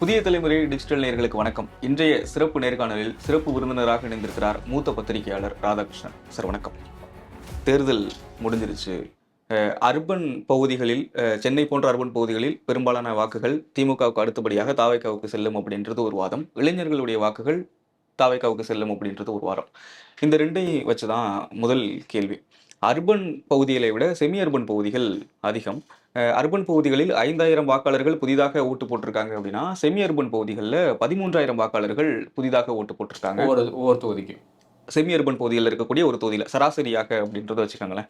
புதிய தலைமுறை டிஜிட்டல் நேயர்களுக்கு வணக்கம். இன்றைய சிறப்பு நேர்காணலில் சிறப்பு விருந்தினராக இணைந்திருக்கிறார் மூத்த பத்திரிகையாளர் ராதாகிருஷ்ணன் சார். வணக்கம். தேர்தல் முடிஞ்சிருச்சு. அர்பன் பகுதிகளில், சென்னை போன்ற அர்பன் பகுதிகளில் பெரும்பாலான வாக்குகள் திமுகவுக்கு அடுத்தபடியாக தாவேகாவுக்கு செல்லும் அப்படின்றது ஒரு வாதம். இளைஞர்களுடைய வாக்குகள் தாவேகாவுக்கு செல்லும் அப்படின்றது ஒரு வாதம். இந்த ரெண்டையும் வச்சுதான் முதல் கேள்வி. அர்பன் பகுதிகளை விட செமி அர்பன் பகுதிகள் அதிகம். அர்பன் பகுதிகளில் 5,000 வாக்காளர்கள் புதிதாக ஓட்டு போட்டிருக்காங்க அப்படின்னா, செமி அர்பன் பகுதிகளில் 13,000 வாக்காளர்கள் புதிதாக ஓட்டு போட்டிருக்காங்க. ஒவ்வொரு தொகுதிக்கு செமி அர்பன் பகுதியில் இருக்கக்கூடிய ஒரு தொகுதியில் சராசரியாக அப்படின்றத வச்சுக்கோங்களேன்.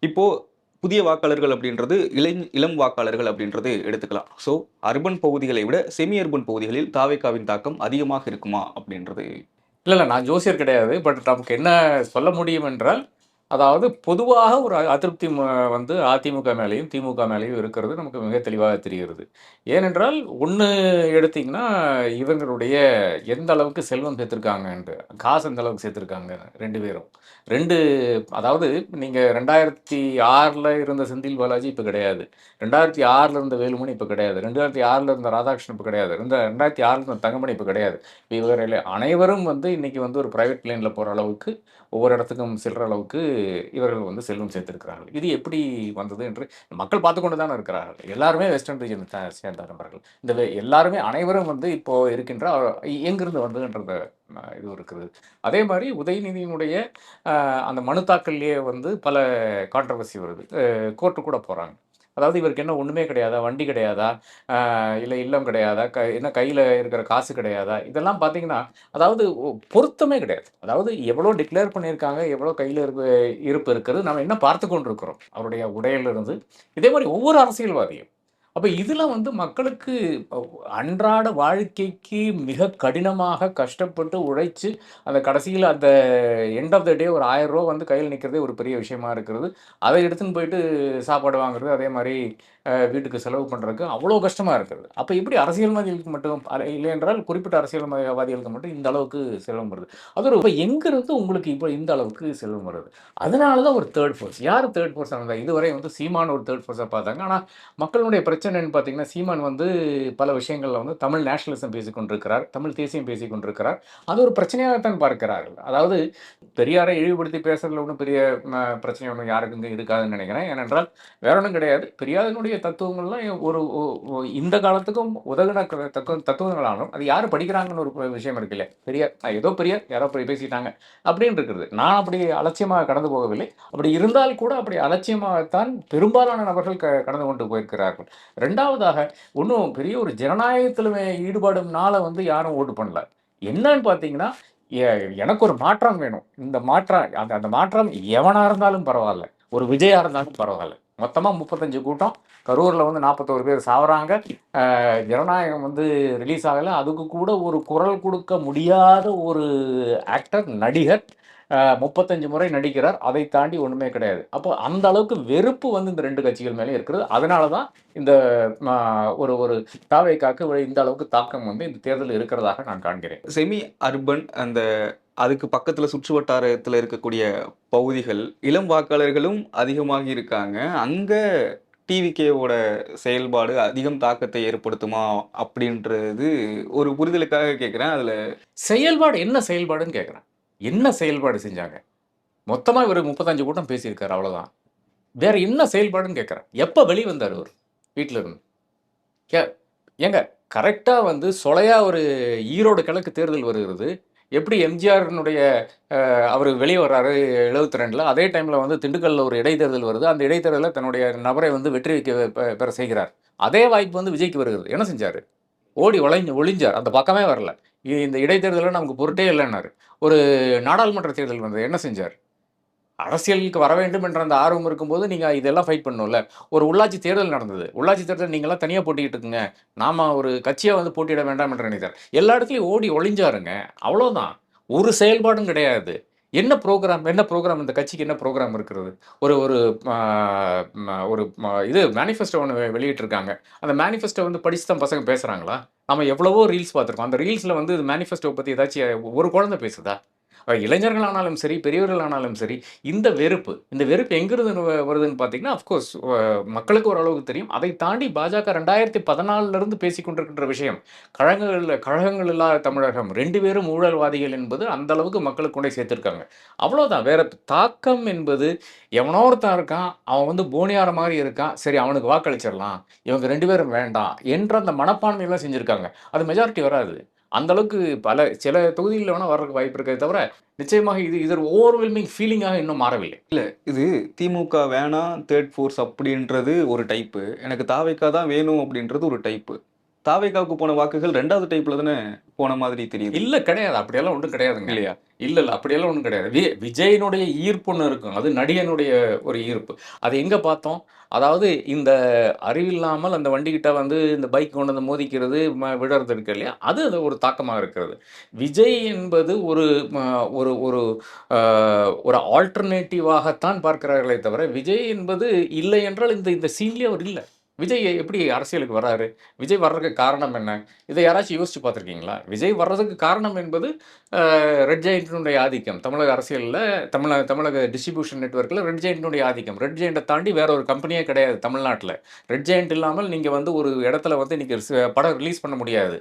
இப்போ புதிய வாக்காளர்கள் அப்படின்றது இளம் வாக்காளர்கள் அப்படின்றது எடுத்துக்கலாம். ஸோ அர்பன் பகுதிகளை விட செமி அர்பன் பகுதிகளில் தாவேகாவின் தாக்கம் அதிகமாக இருக்குமா அப்படின்றது? இல்லை, நான் ஜோசியர் கிடையாது. பட் நமக்கு என்ன சொல்ல முடியும் என்றால், அதாவது பொதுவாக ஒரு அதிருப்தி வந்து அதிமுக மேலேயும் திமுக மேலேயும் இருக்கிறது நமக்கு மிக தெளிவாக தெரிகிறது. ஏனென்றால் ஒன்று எடுத்திங்கன்னா, இவங்களுடைய எந்த அளவுக்கு செல்வம் சேர்த்துருக்காங்கன்ட்டு, காசு எந்த அளவுக்கு சேர்த்துருக்காங்க ரெண்டு பேரும். அதாவது நீங்கள் 2006 இருந்த செந்தில் பாலாஜி இப்போ கிடையாது, 2006 இருந்த வேலுமணி இப்போ கிடையாது, 2006 இருந்த ராதாகிருஷ்ணன் இப்போ கிடையாது, 2006 இருந்த தங்கமணி இப்போ கிடையாது. இப்போ இவர்கள் அனைவரும் வந்து இன்றைக்கி வந்து ஒரு ப்ரைவேட் பிளேனில் போகிற அளவுக்கு, ஒவ்வொரு இடத்துக்கும் செல்கிற அளவுக்கு இவர்கள் வந்து செல்வம் சேர்த்திருக்கிறார்கள். இது எப்படி வந்தது என்று மக்கள் பார்த்து கொண்டு தானே இருக்கிறார்கள். எல்லாருமே வெஸ்டர்ன் ரீஜன் சேர்ந்த நபர்கள். எல்லாருமே அனைவரும் வந்து இப்போ இருக்கின்ற எங்கிருந்து வந்ததுன்றத இது இருக்குது. அதே மாதிரி உதயநிதியினுடைய அந்த மனு தாக்கல்லையே வந்து பல கான்ட்ரவர்சி வருது. கோர்ட்டு கூட போகிறாங்க. அதாவது இவருக்கு என்ன ஒன்றுமே கிடையாதா, வண்டி கிடையாதா, இல்லை இல்லம் கிடையாதா, என்ன கையில் இருக்கிற காசு கிடையாதா, இதெல்லாம் பார்த்தீங்கன்னா அதாவது பொருத்தமே கிடையாது. அதாவது எவ்வளோ டிக்ளேர் பண்ணியிருக்காங்க, எவ்வளோ கையில் இருப்பு இருக்கிறது நம்ம என்ன பார்த்து கொண்டு இருக்கிறோம் அவருடைய உடையிலிருந்து. இதே மாதிரி ஒவ்வொரு அரசியல்வாதியும். அப்போ இதில் வந்து மக்களுக்கு அன்றாட வாழ்க்கைக்கு மிக கடினமாக கஷ்டப்பட்டு உழைச்சி அந்த கடைசியில் அந்த எண்ட் ஆஃப் த டே ஒரு 1000 ரூபா வந்து கையில் நிற்கிறதே ஒரு பெரிய விஷயமா இருக்கிறது. அதை எடுத்துன்னு போயிட்டு சாப்பாடு வாங்குறது, அதே மாதிரி வீட்டுக்கு செலவு பண்ணுறதுக்கு அவ்வளோ கஷ்டமாக இருக்கிறது. அப்போ எப்படி அரசியல்வாதிகளுக்கு மட்டும் இல்லை என்றால் குறிப்பிட்ட அரசியல்வாதிகளுக்கு மட்டும் இந்த அளவுக்கு செல்வம் வருது? அது ஒரு எங்கிருந்து உங்களுக்கு இப்போ இந்த அளவுக்கு செல்வம் வருது? அதனால தான் ஒரு தேர்ட் ஃபோர்ஸ். யார் தேர்ட் ஃபோர்ஸாக இருந்தால் இதுவரை வந்து சீமான் ஒரு தேர்ட் ஃபோர்ஸாக பார்த்தாங்க. ஆனால் மக்களுடைய பிரச்சனைன்னு பார்த்தீங்கன்னா, சீமான் வந்து பல விஷயங்களில் வந்து தமிழ் நேஷனலிசம் பேசிக் கொண்டிருக்கிறார், தமிழ் தேசியம் பேசிக் கொண்டிருக்கிறார். அது ஒரு பிரச்சனையாகத்தான் பார்க்கிறார்கள். அதாவது பெரியாரை இழிவுபடுத்தி பேசுறதுல ஒன்றும் பெரிய பிரச்சனை ஒன்றும் யாருக்கும் இருக்காதுன்னு நினைக்கிறேன். ஏனென்றால் வேற ஒன்றும் கிடையாது. பெரியாரினுடைய தத்துவங்கள்லாம் ஒரு இந்த காலத்துக்கும் உதவின தத்துவங்களாலும் அது யார் படிக்கிறாங்கன்னு ஒரு விஷயம் இருக்கு இல்லையா? பெரியார் ஏதோ பெரியார் யாரோ பேசிட்டாங்க அப்படின்னு இருக்கிறது. நான் அப்படி அலட்சியமாக கடந்து போகவில்லை. அப்படி இருந்தால் கூட அப்படி அலட்சியமாகத்தான் பெரும்பாலான நபர்கள் கடந்து கொண்டு போயிருக்கிறார்கள். ரெண்டாவதாக ஒன்றும் பெரிய ஒரு ஜனநாயகத்தில் ஈடுபாடுனால வந்து யாரும் ஓட்டு பண்ணல. என்னன்னு பார்த்தீங்கன்னா, எனக்கு ஒரு மாற்றம் வேணும். இந்த மாற்றம் அந்த மாற்றம் எவனா இருந்தாலும் பரவாயில்ல, ஒரு விஜயா இருந்தாலும் பரவாயில்ல. மொத்தமாக 35 கூட்டம், கரூரில் வந்து 41 பேர் சாவறாங்க. ஜனநாயகம் வந்து ரிலீஸ் ஆகலை. அதுக்கு கூட ஒரு குரல் கொடுக்க முடியாத ஒரு ஆக்டர், நடிகர் 35 முறை நடிக்கிறார். அதை தாண்டி ஒன்றுமே கிடையாது. அப்போ அந்த அளவுக்கு வெறுப்பு வந்து இந்த ரெண்டு கட்சிகள் மேலே இருக்கிறது. அதனால தான் இந்த ஒரு தாவேகாக்கு இந்த அளவுக்கு தாக்கம் வந்து இந்த தேர்தல் இருக்கிறதாக நான் காண்கிறேன். செமி அர்பன் அந்த அதுக்கு பக்கத்துல சுற்று வட்டாரத்துல இருக்கக்கூடிய பகுதிகள் இளம் வாக்காளர்களும் அதிகமாகி இருக்காங்க. அங்க டிவிகேவோட செயல்பாடு அதிகம் தாக்கத்தை ஏற்படுத்துமா அப்படின்றது ஒரு புரிதலுக்காக கேட்குறேன். அதுல செயல்பாடு என்ன செயல்பாடுன்னு கேட்குறேன். என்ன செயல்பாடு செஞ்சாங்க? மொத்தமாக இவர் 35 கூட்டம் பேசியிருக்காரு, அவ்வளோதான். வேற என்ன செயல்பாடுன்னு கேட்குறேன். எப்போ வெளியே வந்தார் அவர் வீட்டில் இருந்து? ஏங்க கரெக்டாக வந்து சொலையா ஒரு ஈரோடு கிழக்கு தேர்தல் வருகிறது. எப்படி எம்ஜிஆர்னுடைய அவர் வெளியே வர்றாரு 72, அதே டைமில் வந்து திண்டுக்கல்லில் ஒரு இடைத்தேர்தல் வருது. அந்த இடைத்தேர்தலில் தன்னுடைய நபரை வந்து வெற்றி பெற செய்கிறார். அதே வாய்ப்பு வந்து விஜய்க்கு வருகிறது. என்ன செஞ்சார்? ஓடி ஒளிஞ்சார். அந்த பக்கமே வரல. இந்த இடைத்தேர்தலில் நமக்கு பொருட்டே இல்லைன்னாரு. ஒரு நாடாளுமன்ற தேர்தல் வந்தது. என்ன செஞ்சார்? அரசியலுக்கு வர வேண்டும் என்ற அந்த ஆர்வம் இருக்கும்போது நீங்கள் இதெல்லாம் ஃபைட் பண்ணணும்ல. ஒரு உள்ளாட்சி தேர்தல் நடந்தது. உள்ளாட்சி தேர்தல் நீங்கள்லாம் தனியாக போட்டிக்கிட்டு இருக்குங்க, நாம் ஒரு கட்சியாக வந்து போட்டியிட வேண்டாம் என்று நினைத்தார். எல்லா இடத்துலையும் ஓடி ஒளிஞ்சாருங்க, அவ்வளோதான். ஒரு செயல்பாடும் கிடையாது. என்ன ப்ரோக்ராம் இந்த கட்சிக்கு என்ன ப்ரோக்ராம் இருக்கிறது? ஒரு ஒரு ஒரு இது மேனிஃபெஸ்டோ ஒன்று வெளியிட்டிருக்காங்க. அந்த மேனிஃபெஸ்டோ வந்து படித்து தான் பசங்க பேசுகிறாங்களா? நம்ம எவ்வளவோ ரீல்ஸ் பார்த்துருக்கோம். அந்த ரீல்ஸில் வந்து மேனிஃபெஸ்டோ பற்றி ஏதாச்சும் ஒரு குழந்தை பேசுதா? இளைஞர்களானாலும் சரி, பெரியவர்களானாலும் சரி, இந்த வெறுப்பு எங்கிருந்து வருதுன்னு பார்த்தீங்கன்னா, அஃப்கோர்ஸ் மக்களுக்கு ஓரளவுக்கு தெரியும். அதை தாண்டி பாஜக 2014 இருந்து பேசிக் கொண்டிருக்கின்ற விஷயம். கழகங்கள் இல்லாத தமிழகம் 2 பேரும் ஊழல்வாதிகள் என்பது அந்த அளவுக்கு மக்களுக்கு கொண்டு போய் சேர்த்திருக்காங்க. அவ்வளோதான். வேற தாக்கம் என்பது எவனோ ஒருத்தன் இருக்கான். அவன் வந்து போனியார மாரி இருக்கான். சரி அவனுக்கு வாக்களிச்சிடலாம். இவங்க 2 பேரும் வேண்டாம் என்ற அந்த மனப்பான்மையில செஞ்சிருக்காங்க. அது மெஜாரிட்டி வராது. அந்த அளவுக்கு சில தொகுதிகள்ல வேணா வர்றதுக்கு வாய்ப்பு இருக்கே தவிர, நிச்சயமாக இது ஒரு ஓவர்வெல்மிங் ஃபீலிங்காக இன்னும் மாறவில்லை. இது திமுக வேணாம், தேர்ட் ஃபோர்ஸ் அப்படின்றது ஒரு டைப்பு. எனக்கு தாவேக்கா தான் வேணும் அப்படின்றது ஒரு டைப்பு. தாவேக்காவுக்கு போன வாக்குகள் 2வது டைப்ல தானே போன மாதிரி தெரியுது. இல்ல கிடையாது. அப்படியெல்லாம் ஒண்ணும் கிடையாதுங்க. இல்லையா? இல்ல. அப்படியெல்லாம் ஒண்ணும் கிடையாது. விஜயினுடைய ஈர்ப்பு ஒண்ணு இருக்கும். அது நடிகனுடைய ஒரு ஈர்ப்பு. அது எங்க பார்த்தோம்? அதாவது இந்த அறிவில்லாமல் அந்த வண்டிகிட்ட வந்து இந்த பைக் கொண்டு வந்து மோதிக்கிறது, விழறது இருக்கு இல்லையா? அது ஒரு தாக்கமா இருக்கிறது. விஜய் என்பது ஒரு ம ஒரு ஒரு அ ஒரு ஆல்டர்னேட்டிவாகத்தான் பார்க்கிறார்களே தவிர, விஜய் என்பது இல்லை என்றால் இந்த இந்த சீன்லயே அவர் இல்ல. விஜய் எப்படி அரசியலுக்கு வராரு? விஜய் வர்றதுக்கு காரணம் என்ன? இத யாராச்சும் யோசிச்சு பார்த்துருக்கீங்களா? விஜய் வர்றதுக்கு காரணம் என்பது ரெட் ஜெயண்ட்டினுடைய ஆதிக்கம். தமிழக அரசியல்ல தமிழக டிஸ்ட்ரிபியூஷன் நெட்வொர்க்ல ரெட் ஜெயண்ட்டினுடைய ஆதிக்கம். ரெட் ஜெயண்ட்ட தாண்டி வேற ஒரு கம்பெனியே கிடையாது தமிழ்நாட்ல. ரெட் ஜெயண்ட் இல்லாமல் நீங்க வந்து ஒரு இடத்துல வந்து இன்னைக்கு படம் ரிலீஸ் பண்ண முடியாது.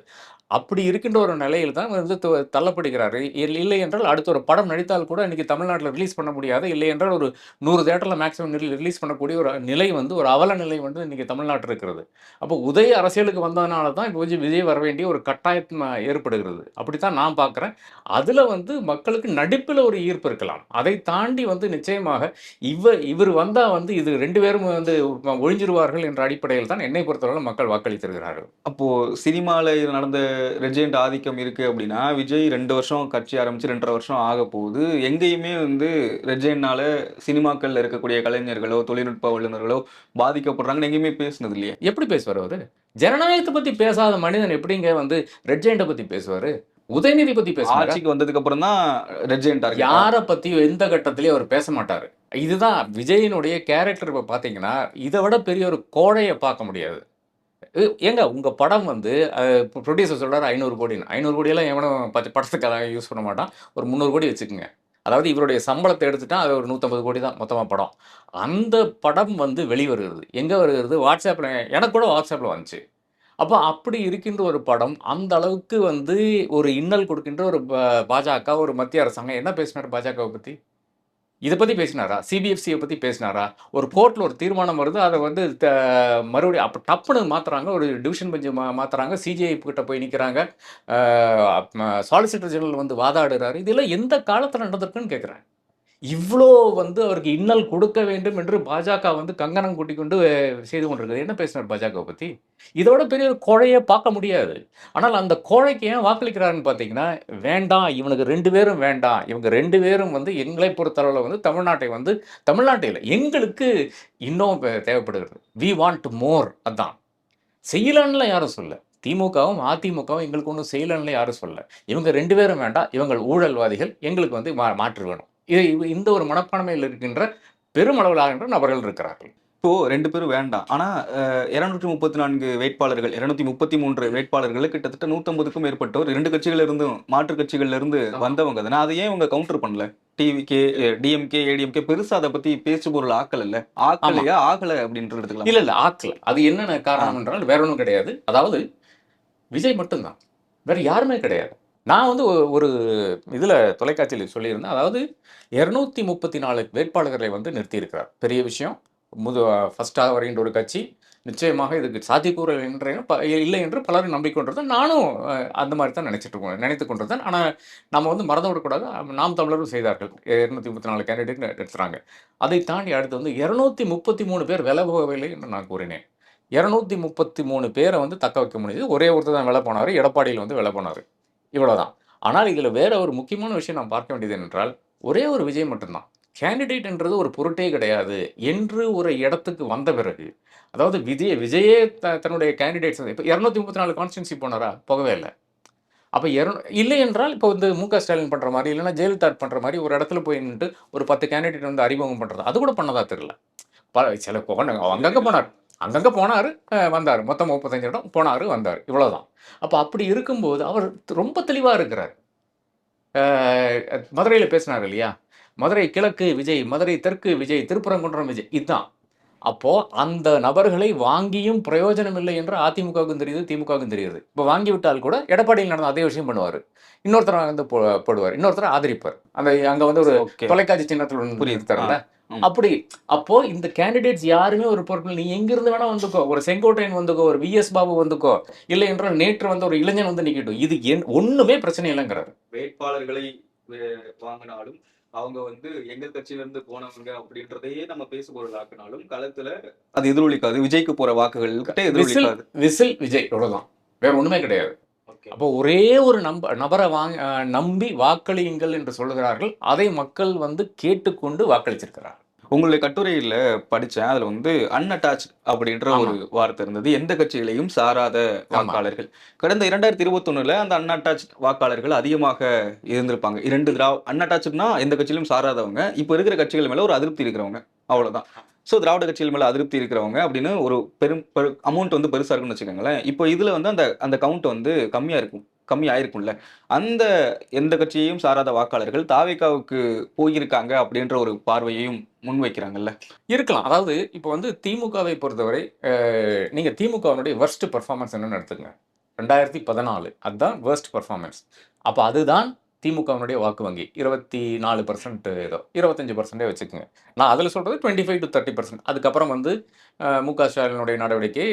அப்படி இருக்கின்ற ஒரு நிலையில் தான் வந்து தள்ளப்படுகிறார். இல்லை என்றால் அடுத்த ஒரு படம் நடித்தால் கூட இன்னைக்கு தமிழ்நாட்ல ரிலீஸ் பண்ண முடியாது. இல்லை என்றால் ஒரு 100 தியேட்டர்ல மேக்ஸிமம் ரிலீஸ் பண்ணக்கூடிய ஒரு நிலை வந்து ஒரு அவல நிலை வந்து இன்னைக்கு தமிழ்நாட்டில் இருக்கிறது. அப்போ உதய அரசியலுக்கு வந்ததனால தான் இப்போ விஜய் வர வேண்டிய ஒரு கட்டாயம் ஏற்படுகிறது. அப்படித்தான் நான் பார்க்குறேன். அதில வந்து மக்களுக்கு நடிப்பில ஒரு ஈர்ப்பு இருக்கலாம். அதை தாண்டி வந்து நிச்சயமாக இவர் வந்தா வந்து இது 2 பேரும் வந்து ஒழிஞ்சிருவார்கள் என்ற அடிப்படையில் தான் என்னை பொறுத்தவரை மக்கள் வாக்களித்திருக்கிறார்கள். அப்போ சினிமால நடந்த ரெஜெண்ட் ஆதிக்கம் இருக்கு அப்படின்னா, விஜய் 2 வருஷம் கட்சி ஆரம்பிச்சு 2 1/2 வருஷம் ஆகப்போகுது. எங்கேயுமே வந்து ரெஜெண்ட்னால சினிமாக்கள்ல இருக்கக்கூடிய கலைஞர்களோ, தொழில்நுட்ப வல்லுநர்களோ பாதிக்கப்படுறாங்கன்னு எங்கேயுமே பேசுனது இல்லையே. எப்படி பேசுவாரு அவரு? ஜனநாயகத்த பத்தி பேசாத மனிதன் எப்படிங்க வந்து ரெட் ஜெயண்ட்ட பத்தி பேசுவாரு? உதயநிதி பத்தி பேசுவாரா? ஆட்சிக்கு வந்ததுக்கு அப்புறம் தான் ரெஜெண்ட் ஆர்கே யார பத்தியும் எந்த கட்டத்திலயும் அவர் பேச மாட்டாரு. இதுதான் விஜயினுடைய கேரக்டர். இப்ப பார்த்தீங்கன்னா, இத விட பெரிய ஒரு கோழைய பார்க்க முடியாது. ஏங்க உங்க படம் வந்து புரொடியூசர் சொல்றாரு 500 கோடின்னு. 500 கோடியெல்லாம் எவனும் படத்துக்கெல்லாம் யூஸ் பண்ண மாட்டான். ஒரு 300 கோடி வச்சுக்கங்க. அதாவது இவருடைய சம்பளத்த எடுத்துட்டா அது ஒரு 150 கோடி தான் மொத்தமா படம். அந்த படம் வந்து வெளிவருகிறது. எங்க வருகிறது? WhatsAppல எனக்கு கூட WhatsAppல வந்துச்சு. அப்ப அப்படி இருக்கின்ற ஒரு படம், அந்த அளவுக்கு வந்து ஒரு இன்னல் கொடுக்கின்ற ஒரு பாஜக, ஒரு மத்திய அரசாங்கம் என்ன பேசினாரு பாஜகவ பத்தி? இத பத்தி பேசினாரா? சிபிஎஃப்சிய பத்தி பேசினாரா? ஒரு கோர்ட்ல ஒரு தீர்மானம் வருது. அத வந்து மறுபடியும் அப்ப டப்புன்னு மாத்துறாங்க. ஒரு டிவிஷன் பெஞ்ச் மாத்துறாங்க. சிஜிஐ கிட்ட போய் நிக்கிறாங்க. ஆ சாலிசிட்டர் ஜெனரல் வந்து வாதாடுறாரு. இதெல்லாம் எந்த காலத்துல நடந்திருக்குன்னு கேட்கிறேன். இவ்ளோ வந்து அவருக்கு இன்னல் கொடுக்க வேண்டும் என்று பாஜக வந்து கங்கணம் கூட்டிக்கொண்டு செய்து கொண்டிருக்குது. என்ன பேசினார் பாஜகவ பத்தி? இதோட பெரிய ஒரு கோழைய பார்க்க முடியாது. ஆனால் அந்த கோழைக்கு ஏன் வாக்களிக்கிறாருன்னு பார்த்தீங்கன்னா, வேண்டாம் இவனுக்கு 2 பேரும் வேண்டாம். இவங்க 2 பேரும் வந்து எங்களை பொறுத்தளவுல வந்து தமிழ்நாட்டை இல்ல, எங்களுக்கு இன்னும் தேவைப்படுகிறது. வி வாண்ட் மோர் அதான். செய்யலன்னுலாம் யாரும் சொல்லல. திமுகவும், அதிமுகவும் எங்களுக்கு ஒண்ணும் செய்யலன்னுலாம் யாரும் சொல்லல. இவங்க 2 பேரும் வேண்டாம். இவங்கள் ஊழல்வாதிகள். எங்களுக்கு வந்து மாற்று வேணும். இந்த ஒரு மனப்பான்மையில் இருக்கின்ற பெருமளவிலான நபர்கள் இருக்கிறார்கள். இப்போ 2 பேரும் வேண்டாம். ஆனா 234 வேட்பாளர்கள், 233 வேட்பாளர்கள் கிட்டத்தட்ட 150க்கும் மேற்பட்டோர் 2 கட்சிகள்ல இருந்தும், மாற்று கட்சிகள்ல இருந்து வந்தவங்க தானே. அதை ஏன் இவங்க கவுண்டர் பண்ணல? டிவிகே, டிஎம்கே, ஏடிஎம்கே பெருசா அத பத்தி பேச்சு பொருள் ஆக்கலல்ல. ஆக்கலையா, ஆகல அப்படின்றது எடுத்துக்கலாம். இல்ல ஆக்கல. அது என்னென்ன காரணம் என்றால் வேற ஒண்ணும் கிடையாது. அதாவது விஜய் மட்டும் தான். வேற யாருமே கிடையாது. நான் வந்து ஒரு இதுல தொலைக்காட்சியில சொல்லியிருந்தேன். அதாவது 234 வேட்பாளர்களை வந்து நிறுத்தியிருக்கிறார். பெரிய விஷயம். ஃபர்ஸ்ட்டா வருகின்ற ஒரு கட்சி. நிச்சயமாக இதுக்கு சாத்தியக்கூறு இல்லை என்று பலரும் நம்பிக்கொண்டிருந்தோம். நானும் அந்த மாரி தான் நினைத்துக் கொண்டிருந்தேன். ஆனா நம்ம வந்து மறந்து விடக்கூடாது. நாம் தமிழரும் செய்தார்கள். 234 கேண்டிடேட் எடுத்துறாங்க. அதை தாண்டி அடுத்து வந்து 233 பேர் விலை போகவில்லை என்று நான் கூறினேன். 233 பேர வந்து தக்க வைக்க முடியுது. ஒரே ஒருத்தர் தான் விலை போனாரு. எடப்பாடியில் வந்து விலை போனாரு. இவ்வளவுதான். ஆனால் இதுல வேற ஒரு முக்கியமான விஷயம் நாம் பார்க்க வேண்டியது என்னவென்றால், ஒரே ஒரு விஜய் மட்டும் தான். கேண்டிடேட் என்றது ஒரு பொருட்டே கிடையாது என்று ஒரு இடத்துக்கு வந்த பிறகு, அதாவது விஜயே தன்னுடைய கேண்டிடேட்ஸ் இப்ப 234 கான்ஸ்டிட்யூன்சி போனாரா? போகவே இல்ல. அப்ப இல்லை என்றால் இப்போ வந்து மு.க. ஸ்டாலின் பண்ற மாரி, இல்லன்னா ஜெயலலிதா பண்ற மாரி ஒரு இடத்துல போய் நின்னுட்டு ஒரு 10 கேண்டிடேட் வந்து அறிமுகம் பண்றது. அது கூட பண்ணதா தெரியல. சில அங்கங்க போனார். அங்கங்க போனாரு, வந்தாரு. மொத்தம் 35 இடம் போனாரு, வந்தாரு. இவ்வளவுதான். அப்ப அப்படி இருக்கும்போது அவர் ரொம்ப தெளிவா இருக்கிறார். மதுரையில் பேசினார் இல்லையா? மதுரை கிழக்கு விஜய், மதுரை தெற்கு விஜய், திருப்பரங்குன்றம் விஜய் இதுதான். அப்போ அந்த நபர்களை வாங்கியும் பிரயோஜனம் இல்லை என்று அதிமுகவுக்கும் தெரியுது, திமுகவுக்கும் தெரியுது. இப்போ வாங்கி விட்டால் கூட எடப்பாடியில் நடந்த அதே விஷயம் பண்ணுவாரு. இன்னொருத்தர வந்து போடுவார். இன்னொருத்தர ஆதரிப்பார். அந்த அங்க வந்து ஒரு ஓகே. தொலைக்காட்சி சின்னத்துல புரியுது. நிறுத்தார்ல. ம். அப்படி அப்போ இந்த கேண்டிடேட்ஸ் யாருமே ஒரு பொருட்கள் நீ எங்கிருந்து வேணா வந்துக்கோ. ஒரு செங்கோட்டையன் வந்துக்கோ, ஒரு விஎஸ் பாபு வந்துக்கோ. இல்லை என்றால் நேற்று வந்த ஒரு இளைஞன் வந்து நிக்கட்டும். இது ஒண்ணுமே பிரச்சனை இல்லைங்கிறாரு. வேட்பாளர்களை வாங்கினாலும் அவங்க வந்து எங்க கட்சியில இருந்து போனவங்க அப்படின்றதையே நம்ம பேசுபொருள் ஆக்கினாலும் களத்துல அது எதிரொலிக்காது. விஜய்க்கு போற வாக்குகள் கிட்ட விசில் எதிரொலிக்காது. விசில் விஜய் அவ்வளவுதான். வேற ஒண்ணுமே கிடையாது. ஓகே. அப்போ ஒரே ஒரு நபரை நம்பி வாக்களியுங்கள் என்று சொல்லுகிறார்கள். அதை மக்கள் வந்து கேட்டுக்கொண்டு வாக்களிச்சிருக்கிறார். உங்களுடைய கட்டுரையில படிச்சேன். அதுல வந்து அன்அட்டாச்ட் அப்படின்ற ஆமா. ஒரு வார்த்தை இருந்தது. எந்த கட்சிகளையும் சாராத ஆமா. வாக்காளர்கள். கடந்த 2021ல அந்த அன்அட்டாச்ட் வாக்காளர்கள் அதிகமாக இருந்திருப்பாங்க. 2 அன்அட்டாச்ட்னா எந்த கட்சியிலும் சாராதவங்க. இப்ப இருக்கிற கட்சிகள் மேல ஒரு அதிருப்தி இருக்கிறவங்க. அவ்வளவுதான். சோ திராவிட கட்சிகள் மேல அதிருப்தி இருக்கிறவங்க அப்படின்னு ஒரு அமௌண்ட் வந்து பெருசா இருக்குன்னு வச்சுக்கோங்களேன். இப்போ இதுல வந்து அந்த அந்த கவுண்ட் வந்து கம்மி ஆயிருக்கும்ல. அந்த எந்த கட்சியையும் சாராத வாக்காளர்கள் தாவேகாவுக்கு போயிருக்காங்க அப்படின்ற ஒரு பார்வையையும் முன்வைக்கிறாங்கல்ல. இருக்கலாம். அதாவது இப்போ வந்து திமுகவை பொறுத்தவரை நீங்க திமுகவினுடைய வொர்ஸ்ட் பெர்ஃபார்மன்ஸ் என்னன்னு எடுத்துக்கங்க. 2014 அதுதான் வொர்ஸ்ட் பெர்ஃபார்மன்ஸ். அப்ப அதுதான் திமுகவினுடைய வாக்கு வங்கி. 24% ஏதோ 25% வச்சுக்கங்க. நான் அதுல சொல்றது 25-30%. அதுக்கப்புறம் வந்து மு.க. ஸ்டாலினுடைய நடவடிக்கை,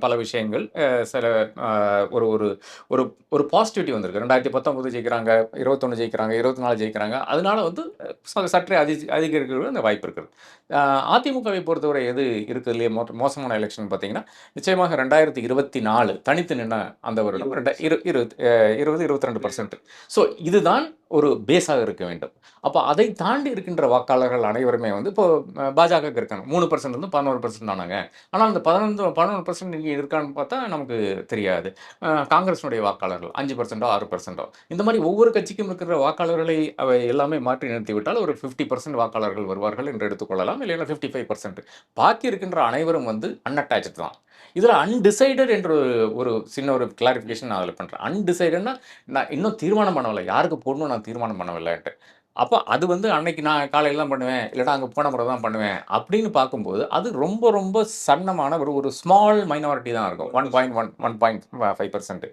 பல விஷயங்கள், சில அ ஒரு ஒரு ஒரு ஒரு பாசிட்டிவிட்டி வந்திருக்கு. 2019 ஜெயிக்கிறாங்க, 21 ஜெயிக்கிறாங்க, 24 ஜெயிக்கிறாங்க. அதனால வந்து சற்றே அதிகரிக்க அந்த வாய்ப்பு இருக்குது. அதிமுகவை பொறுத்தவரை எது இருக்கிறதுலயே மோசமான எலெக்ஷன் பார்த்தீங்கன்னா, நிச்சயமாக 2024 தனித்து நின்ன அந்த வருடம். 22%. ஸோ இதுதான் ஒரு பேஸாக இருக்க வேண்டும். அப்போ அதை தாண்டி இருக்கின்ற வாக்காளர்கள் அனைவருமே வந்து இப்போ பாஜகவுக்கு இருக்காங்க. 3% இருந்து 11% ஆனாங்க. ஆனால் அந்த 11% இங்கே இருக்கான்னு பார்த்தா நமக்கு தெரியாது. காங்கிரஸினுடைய வாக்காளர்கள் 5%ஓ 6%ஓ இந்த மாதிரி ஒவ்வொரு கட்சிக்கும் இருக்கிற வாக்காளர்களை அவை எல்லாமே மாற்றி நிறுத்திவிட்டால் ஒரு 50% வாக்காளர்கள் வருவார்கள் என்று எடுத்துக்கொள்ளலாம். இல்லைன்னா 55%. பாக்கி இருக்கின்ற அனைவரும் வந்து அன்அட்டாச்டு தான். இதில் அன்டிசைடட் என்ற ஒரு சின்ன ஒரு கிளாரிஃபிகேஷன் நான் அதில் பண்ணுறேன். அன்டிசைடட்னா நான் இன்னும் தீர்மானம் பண்ணவில்லை. யாருக்கு போடணும் நான் தீர்மானம் பண்ணவில்லைன்ட்டு. அப்போ அது வந்து அன்னைக்கு நான் காலையில தான் பண்ணுவேன். இல்லைனா அங்கே போன முறை தான் பண்ணுவேன். அப்படின்னு பார்க்கும்போது அது ரொம்ப ரொம்ப சன்னமான ஒரு ஸ்மால் மைனாரிட்டி தான் இருக்கும். 1.1 1.5%.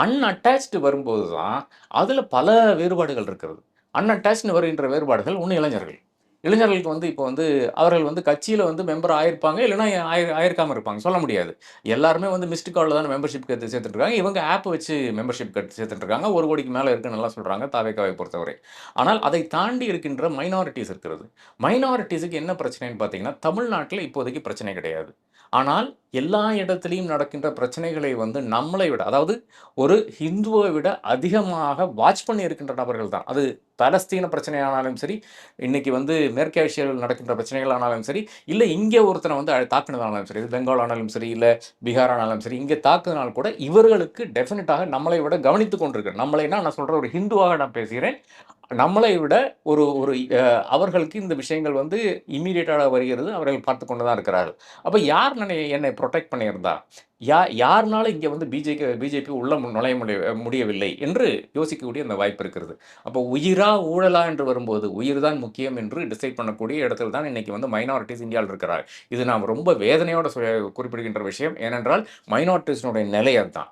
அன்அட்டாச்டு வரும்போது தான் அதில் பல வேறுபாடுகள் இருக்கிறது. அன்அட்டாச்டு வருகின்ற வேறுபாடுகள் ஒன்று இளைஞர்கள். இளைஞர்களுக்கு வந்து இப்போ வந்து அவர்கள் வந்து கட்சியில வந்து மெம்பர் ஆயிருப்பாங்க. இல்லைன்னா ஆயிருக்காம இருப்பாங்க. சொல்ல முடியாது. எல்லாருமே வந்து மிஸ்டு கால்ல தான மெம்பர்ஷிப் எடுத்து சேர்த்துட்டு இருக்காங்க. இவங்க ஆப் வச்சு மெம்பர்ஷிப் எடுத்து சேர்த்துட்டு இருக்காங்க. 1 கோடிக்கு மேல இருக்குன்னு எல்லாம் சொல்றாங்க தாவேகாவை பொறுத்தவரை. ஆனால் அதை தாண்டி இருக்கின்ற மைனாரிட்டீஸ் இருக்கிறது. மைனாரிட்டீஸ்க்கு என்ன பிரச்சனைன்னு பார்த்தீங்கன்னா, தமிழ்நாட்டில இப்போதைக்கு பிரச்சனை கிடையாது. ஆனால் எல்லா இடத்திலயும் நடக்கின்ற பிரச்சனைகளை வந்து நம்மளை விட அதாவது ஒரு ஹிந்துவை விட அதிகமாக வாட்ச் பண்ணி இருக்கின்ற நபர்கள் தான். அது பாலஸ்தீன பிரச்சனையானாலும் சரி, இன்னைக்கு வந்து மேற்கு ஆசியாவில் நடக்கின்ற பிரச்சனைகள் ஆனாலும் சரி, இல்ல இங்கே ஒருத்தனை வந்து தாக்குனதானாலும் சரி, இது பெங்கால் ஆனாலும் சரி, இல்ல பீகார் ஆனாலும் சரி, இங்கே தாக்குதனால் கூட இவர்களுக்கு டெஃபினட்டாக நம்மளை விட கவனித்துக் கொண்டிருக்கிறேன். நம்மளைன்னா நான் சொல்றேன் ஒரு ஹிந்துவாக நான் பேசுகிறேன். நம்மளை விட ஒரு ஒரு அவர்களுக்கு இந்த விஷயங்கள் வந்து இம்மீடியட்டாக வருகிறது. அவர்கள் பார்த்து கொண்டு தான் இருக்கிறார்கள். அப்ப யார் என்னை புரொடெக்ட் பண்ணியிருந்தா? யார்னால இங்க வந்து பிஜேபி உள்ள நுழைய முடியவில்லை என்று யோசிக்கக்கூடிய அந்த வாய்ப்பு இருக்கிறது. அப்போ உயிரா ஊழலா என்று வரும்போது உயிர் தான் முக்கியம் என்று டிசைட் பண்ணக்கூடிய இடத்துல தான் இன்னைக்கு வந்து மைனாரிட்டீஸ் இந்தியாவில் இருக்கிறார். இது நாம் ரொம்ப வேதனையோட குறிப்பிடுகின்ற விஷயம். ஏனென்றால் மைனாரிட்டீஸினுடைய நிலை அதுதான்.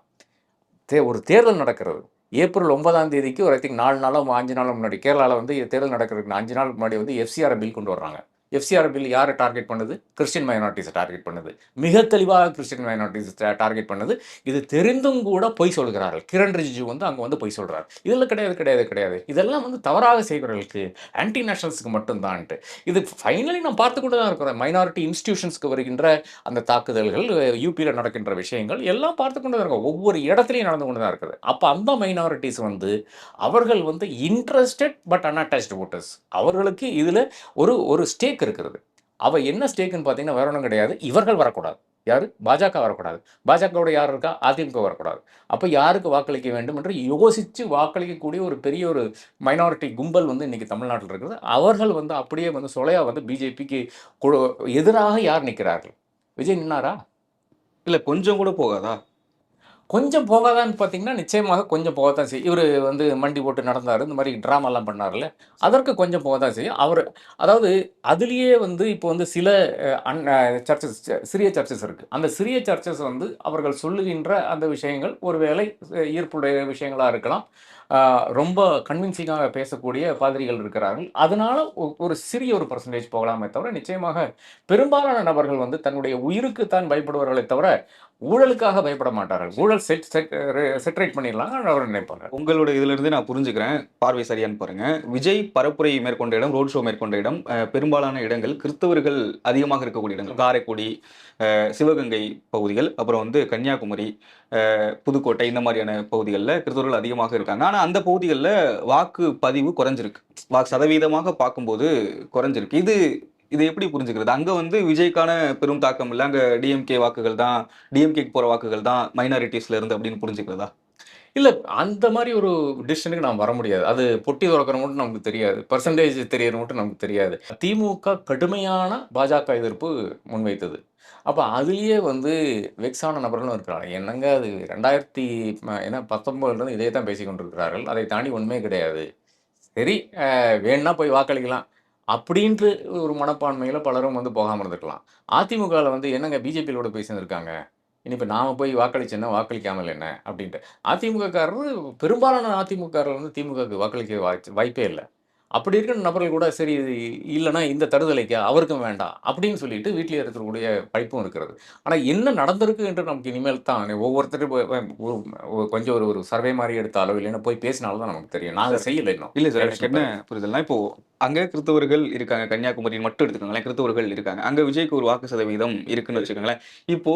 ஒரு தேர்தல் நடக்கிறது. ஏப்ரல் 9ஆம் தேதிக்கு ஒரு ஐ திங்க் 4 நாளோ 5 நாளோ முன்னாடி கேரளால வந்து தேர்தல் நடக்கிறதுக்கு 5 நாளுக்கு முன்னாடி வந்து எஃப்சிஆர் பில் கொண்டு வர்றாங்க. எஃப்சிஆர் பில் யாரை டார்கெட் பண்ணுது? கிறிஸ்டியன் மைனாரிட்டீஸை டார்கெட் பண்ணுது. மிக தெளிவாக கிறிஸ்டியன் மைனாரிட்டீஸ் டார்கெட் பண்ணுது. இது தெரிந்தும் கூட பொய் சொல்கிறார்கள். கிரண் ரிஜிஜு வந்து அங்கே வந்து பொய் சொல்றார். இதில் கிடையாது. இதெல்லாம் வந்து தவறாக செய்பவர்களுக்கு ஆன்டி நேஷனல்ஸுக்கு மட்டும்தான்ட்டு. இது ஃபைனலி நாம் பார்த்து கொண்டு தான் இருக்கிறோம். மைனாரிட்டி இன்ஸ்டிடியூஷன்ஸ்க்கு வருகின்ற அந்த தாக்குதல்கள், யூபியில் நடக்கின்ற விஷயங்கள் எல்லாம் பார்த்து கொண்டு தான் இருக்கோம். ஒவ்வொரு இடத்துலையும் நடந்து கொண்டு தான் இருக்குது. அப்போ அந்த மைனாரிட்டிஸ் வந்து அவர்கள் வந்து இன்ட்ரெஸ்டட் பட் அன்அட்டாச்டு ஓட்டர்ஸ். அவர்களுக்கு இதில் ஒரு ஸ்டேக் இருக்கிறது. அவ என்ன ஸ்டேக்குன்னு பார்த்தீங்கன்னா வேற ஒன்றும் கிடையாது. இவர்கள் வரக்கூடாது. யாரு? பாஜக வரக்கூடாது. பாஜகவோட யார் இருக்கா? அதிமுக வரக்கூடாது. அப்ப யாருக்கு வாக்களிக்க வேண்டும் என்று யோசிச்சு வாக்களிக்கக்கூடிய ஒரு பெரிய ஒரு மைனாரிட்டி கும்பல் வந்து இன்னைக்கு தமிழ்நாட்டில் இருக்குது. அவர்கள் வந்து அப்படியே வந்து சொலையா வந்து பிஜேபிக்கு எதிராக யார் நிற்கிறார்கள்? விஜய் நின்னாரா? இல்ல கொஞ்சம் கூட போகாதா? கொஞ்சம் போகாதான்னு பார்த்தீங்கன்னா, நிச்சயமாக கொஞ்சம் போகத்தான் செய்யும். இவரு வந்து மண்டி போட்டு நடந்தாரு. இந்த மாரி ட்ராமாலாம் பண்ணார்ல. அதற்கு கொஞ்சம் போகத்தான் செய்யும். அவரு அதாவது அதிலேயே வந்து இப்போ வந்து சில சர்ச்சஸ் சிறிய சர்ச்சஸ் இருக்கு. அந்த சிறிய சர்ச்சஸ் வந்து அவர்கள் சொல்லுகின்ற அந்த விஷயங்கள் ஒருவேளை ஈர்ப்புடைய விஷயங்களா இருக்கலாம். ஆ ரொம்ப கன்வின்சிங்கா பேசக்கூடிய பாதிரிகள் இருக்கிறார்கள். அதனால ஒரு சிறிய ஒரு பெர்சன்டேஜ் போகலாமே தவிர, நிச்சயமாக பெரும்பாலான நபர்கள் வந்து தன்னுடைய உயிருக்கு தான் பயப்படுவார்களே தவிர, ஊழலுக்காக பயப்பட மாட்டார்கள். ஊழல் செட்டரேட் பண்ணிடலாம்னு அவர் நினைப்பாங்க. உங்களோட இதிலிருந்து நான் புரிஞ்சுக்கிறேன். பார்வை சரியான்னு பாருங்க. விஜய் பரப்புரை மேற்கொண்ட இடம், ரோட் ஷோ மேற்கொண்ட இடம், பெரும்பாலான இடங்கள் கிறிஸ்தவர்கள் அதிகமாக இருக்கக்கூடிய இடங்கள். காரைக்குடி, சிவகங்கை பகுதிகள், அப்புறம் வந்து கன்னியாகுமரி, புதுக்கோட்டை இந்த மாதிரியான பகுதிகள்ல கிறிஸ்தவர்கள் அதிகமாக இருக்காங்க. ஆனா அந்த பகுதிகள்ல வாக்கு பதிவு குறைஞ்சிருக்கு. வாக்கு சதவீதமாக பார்க்கும்போது குறைஞ்சிருக்கு. இது இத எப்படி புரிஞ்சுக்கிறது? அங்க வந்து விஜய்க்கான பெரும் தாக்கம் இல்ல. அங்க டிஎம்கே வாக்குகள் தான், டிஎம்கேக்கு போற வாக்குகள் தான் மைனாரிட்டீஸ்ல இருந்து அப்படின்னு புரிஞ்சுக்கிறதா? இல்ல அந்த மாரி ஒரு டிசிஷனுக்கு நாம் வர முடியாது. அது பொட்டி தொறக்கிறது மட்டும் நமக்கு தெரியாது. பெர்சன்டேஜ் தெரியறது மட்டும் நமக்கு தெரியாது. திமுக கடுமையான பாஜக எதிர்ப்பு முன்வைத்தது. அப்ப அதிலேயே வந்து வெக்ஸ் ஆன நபர்களும் இருக்கிறாங்க. என்னங்க அது 2000 என்ன 19லேருந்து இதே தான் பேசிக் கொண்டிருக்கிறார்கள். அதை தாண்டி ஒண்ணுமே கிடையாது. சரி, வேணும்னா போய் வாக்களிக்கலாம். அப்படின்ட்டு ஒரு மனப்பான்மையில பலரும் வந்து போகாம இருந்திருக்கலாம். அதிமுகல வந்து என்னங்க பிஜேபியோட போய் சேர்ந்திருக்காங்க. இனி இப்ப நாம போய் வாக்களிச்சு என்ன, வாக்களிக்காமல் என்ன அப்படின்ட்டு. அதிமுககாரரு பெரும்பாலான அதிமுககாரர் வந்து திமுகவுக்கு வாக்களிக்க வாய்ப்பே இல்ல. அப்படி இருக்கிற நபர்கள் கூட சரி இது இல்லன்னா இந்த தருதலைக்கு அவருக்கும் வேண்டாம் அப்படின்னு சொல்லிட்டு வீட்டிலேயே இருக்கக்கூடிய வாய்ப்பும் இருக்கிறது. ஆனா என்ன நடந்திருக்கு என்று நமக்கு இனிமேல் தான் ஒவ்வொருத்தரும் கொஞ்சம் ஒரு சர்வே மாரி எடுத்தாலோ, இல்லைன்னா போய் பேசினாலும் தான் நமக்கு தெரியும். நாங்க செய்யல இன்னும். இல்ல சார். எனக்கு எலெக்ஷன் என்ன பிறகு. புரிதல்னா, இப்போ அங்க கிறிஸ்தவர்கள் இருக்காங்க. கன்னியாகுமரி மட்டும் எடுத்துக்கோங்களேன். கிறிஸ்தவர்கள் இருக்காங்க. அங்க விஜய்க்கு ஒரு வாக்கு சதவீதம் இருக்குன்னு வச்சுக்கோங்களேன். இப்போ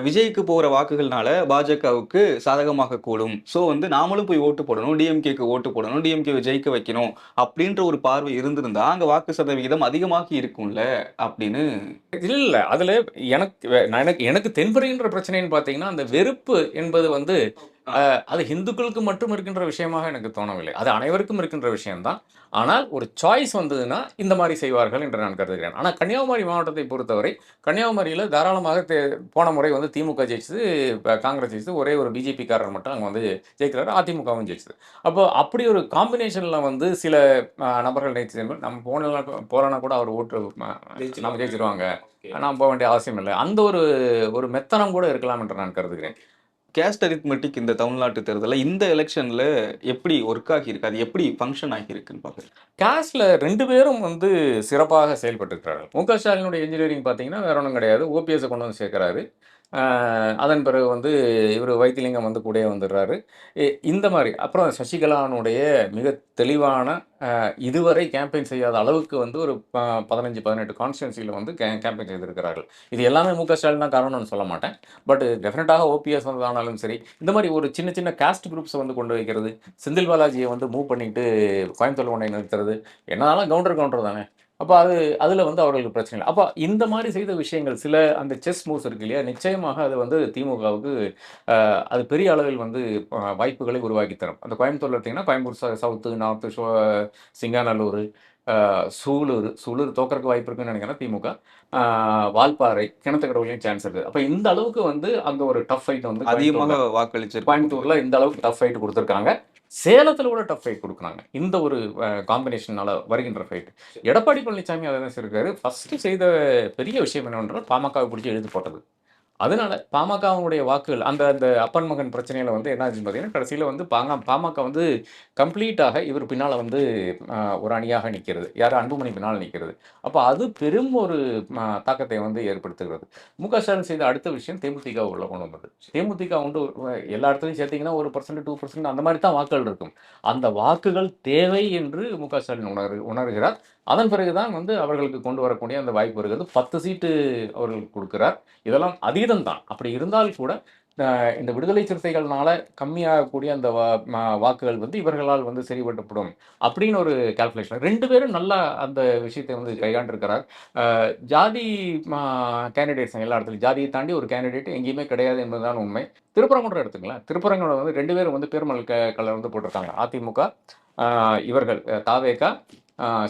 விஜய்க்கு போற வாக்குகள்னால பாஜகவுக்கு சாதகமாக கூடும். ஸோ வந்து நாமளும் போய் ஓட்டு போடணும். டிஎம்கேக்கு ஓட்டு போடணும். டிஎம்கேவை ஜெயிக்க வைக்கணும். அப்படின்ற ஒரு பார்வை இருந்திருந்தா, அங்க வாக்கு சதவிகிதம் அதிகமாகி இருக்கும்ல அப்படின்னு. இல்ல. அதுல எனக்கு தென்படுகின்ற பிரச்சனைன்னு பார்த்தீங்கன்னா, அந்த வெறுப்பு என்பது வந்து அது இந்துக்களுக்கு மட்டும் இருக்கின்ற விஷயமாக எனக்கு தோணவில்லை. அது அனைவருக்கும் இருக்கின்ற விஷயம் தான். ஆனால் ஒரு சாய்ஸ் வந்ததுன்னா, இந்த மாரி செய்வார்கள் என்று நான் கருதுகிறேன். ஆனா கன்னியாகுமரி மாவட்டத்தை பொறுத்தவரை, கன்னியாகுமரியில தாராளமாக போன முறை வந்து திமுக ஜெயிச்சது, காங்கிரஸ் ஜெயிச்சது. ஒரே ஒரு பிஜேபி காரர் மட்டும் அங்க வந்து ஜெயிக்கிறாரு. அதிமுகவும் ஜெயிச்சது. அப்போ அப்படி ஒரு காம்பினேஷன்ல வந்து சில நபர்கள் நம்ம போலனா கூட அவர் ஓட்டு நம்ம ஜெயிச்சுருவாங்க. நாம போ வேண்டிய அவசியம் இல்ல. அந்த ஒரு ஒரு மெத்தனம் கூட இருக்கலாம் என்று நான் கருதுகிறேன். கேஸ்ட் அரித்மெட்டிக் இந்த தமிழ்நாட்டு தேர்தல்ல இந்த எலக்ஷன்ல எப்படி ஒர்க் ஆகியிருக்கு? அது எப்படி ஃபங்ஷன் ஆகியிருக்குன்னு பார்க்குறேன். காஸ்ட்ல 2 பேரும் வந்து சிறப்பாக செயல்பட்டிருக்கிறார்கள். மு.க. ஸ்டாலினுடைய இன்ஜினியரிங் பார்த்தீங்கன்னா, வேற ஒண்ணும் கிடையாது. ஓபிஎஸ்ஸ கொண்டு வந்து சேர்க்கிறாரு. ஆ அதன் பிறகு வந்து இவரு வைத்திலிங்கம் வந்து கூடயே வந்துடுறாரு. இந்த மாரி. அப்புறம் சசிகலானுடைய மிக தெளிவான இதுவரை கேம்பெயின் செய்யாத அளவுக்கு வந்து ஒரு 15, 18 கான்ஸ்டிட்யூன்சில வந்து கேம்பெயின் செய்திருக்கிறார்கள். இது எல்லாமே மு.க. ஸ்டாலின் தான் காரணம்னு சொல்ல மாட்டேன். பட் டெஃபினட்டாக ஓபிஎஸ் வந்ததானாலும் சரி, இந்த மாரி ஒரு சின்ன சின்ன காஸ்ட் குரூப்ஸ வந்து கொண்டு வைக்கிறது, செந்தில் பாலாஜிய வந்து மூவ் பண்ணிட்டு கோயம்புத்தூர்ல கொண்டு போய் நிறுத்துறது, என்னனாலும் கவுண்டர் தானே. அப்ப அதுல வந்து அவர்களுக்கு பிரச்சனை இல்ல. அப்ப இந்த மாரி செய்த விஷயங்கள் சில அந்த செஸ் மூவ்ஸ் இருக்கு இல்லையா? நிச்சயமாக அது வந்து திமுகவுக்கு அது பெரிய அளவில் வந்து வாய்ப்புகளை உருவாக்கி தரும். அந்த கோயம்புத்தூர்ல எடுத்தீங்கன்னா, கோயம்புத்தூர் சவுத்து, நார்த்து, சிங்காநல்லூரு, சூலூர் தோக்கறக்கு வாய்ப்பு இருக்குன்னு நெனைக்கிறேன் திமுக. ஆ வால்பாறை, கிணத்துக்கடவுலயும் சான்ஸ் இருக்கு. அப்ப இந்த அளவுக்கு வந்து அங்க ஒரு டஃப் ஃபைட் வந்து அதிகமாக வாக்களிச்சிருக்கு. கோயம்புத்தூர்ல இந்த அளவுக்கு டஃப் ஃபைட் குடுத்துருக்காங்க. சேலத்துல கூட டஃப் ஃபைட் குடுக்குறாங்க. இந்த ஒரு காம்பினேஷனால வருகின்ற ஃபைட். எடப்பாடி பழனிசாமி அத தான் செய்திருக்காரு. ஃபர்ஸ்ட்டு செய்த பெரிய விஷயம் என்னவென்றால், பாமகவ புடிச்சு இழுத்து போட்டது. அதனால பாமகவினுடைய வாக்குகள் அந்த அந்த அப்பன் மகன் பிரச்சனையில வந்து என்ன ஆச்சுன்னு பார்த்தீங்கன்னா, கடைசியில வந்து பாமக வந்து கம்ப்ளீட்டாக இவர் பின்னால வந்து ஒரு அணியாக நிக்கிறது. யாரு அன்புமணி பின்னால நிக்கிறது. அப்ப அது பெரும் ஒரு தாக்கத்தை வந்து ஏற்படுத்துகிறது. மு.க. ஸ்டாலின் செய்த அடுத்த விஷயம் தேமுதிக உள்ள கொண்டு வந்தது. தேமுதிக வந்து எல்லா இடத்துலயும் சேர்த்தீங்கன்னா 1%, 2% அந்த மாரி தான் வாக்குகள் இருக்கும். அந்த வாக்குகள் தேவை என்று மு.க. ஸ்டாலின் உணர்கிறார். அதன் பிறகு தான் வந்து அவர்களுக்கு கொண்டு வரக்கூடிய அந்த வாய்ப்பு வருகிறது. 10 சீட்டு அவர்களுக்கு குடுக்கிறார். இதெல்லாம் அதீதம் தான். அப்படி இருந்தால் கூட, இந்த விடுதலை சிறுத்தைகள்னால கம்மியாகக்கூடிய அந்த வாக்குகள் வந்து இவர்களால் வந்து சரிபட்டுப்படும். அப்படின்னு ஒரு கால்குலேஷன். 2 பேரும் நல்லா அந்த விஷயத்தை வந்து கையாண்டிருக்கிறார். ஜாதி ம கேண்டிடேட்ஸ் எல்லா இடத்துலயும். ஜாதியை தாண்டி ஒரு கேண்டிடேட் எங்கேயுமே கிடையாது என்பதுதான் உண்மை. திருப்பரங்குன்றம் எடுத்துக்கங்களேன். திருப்பரங்குன்றம் வந்து 2 பேரும் வந்து பேர்மல் கலர் வந்து போட்டிருக்காங்க. அதிமுக, இவர்கள் தாவேகா,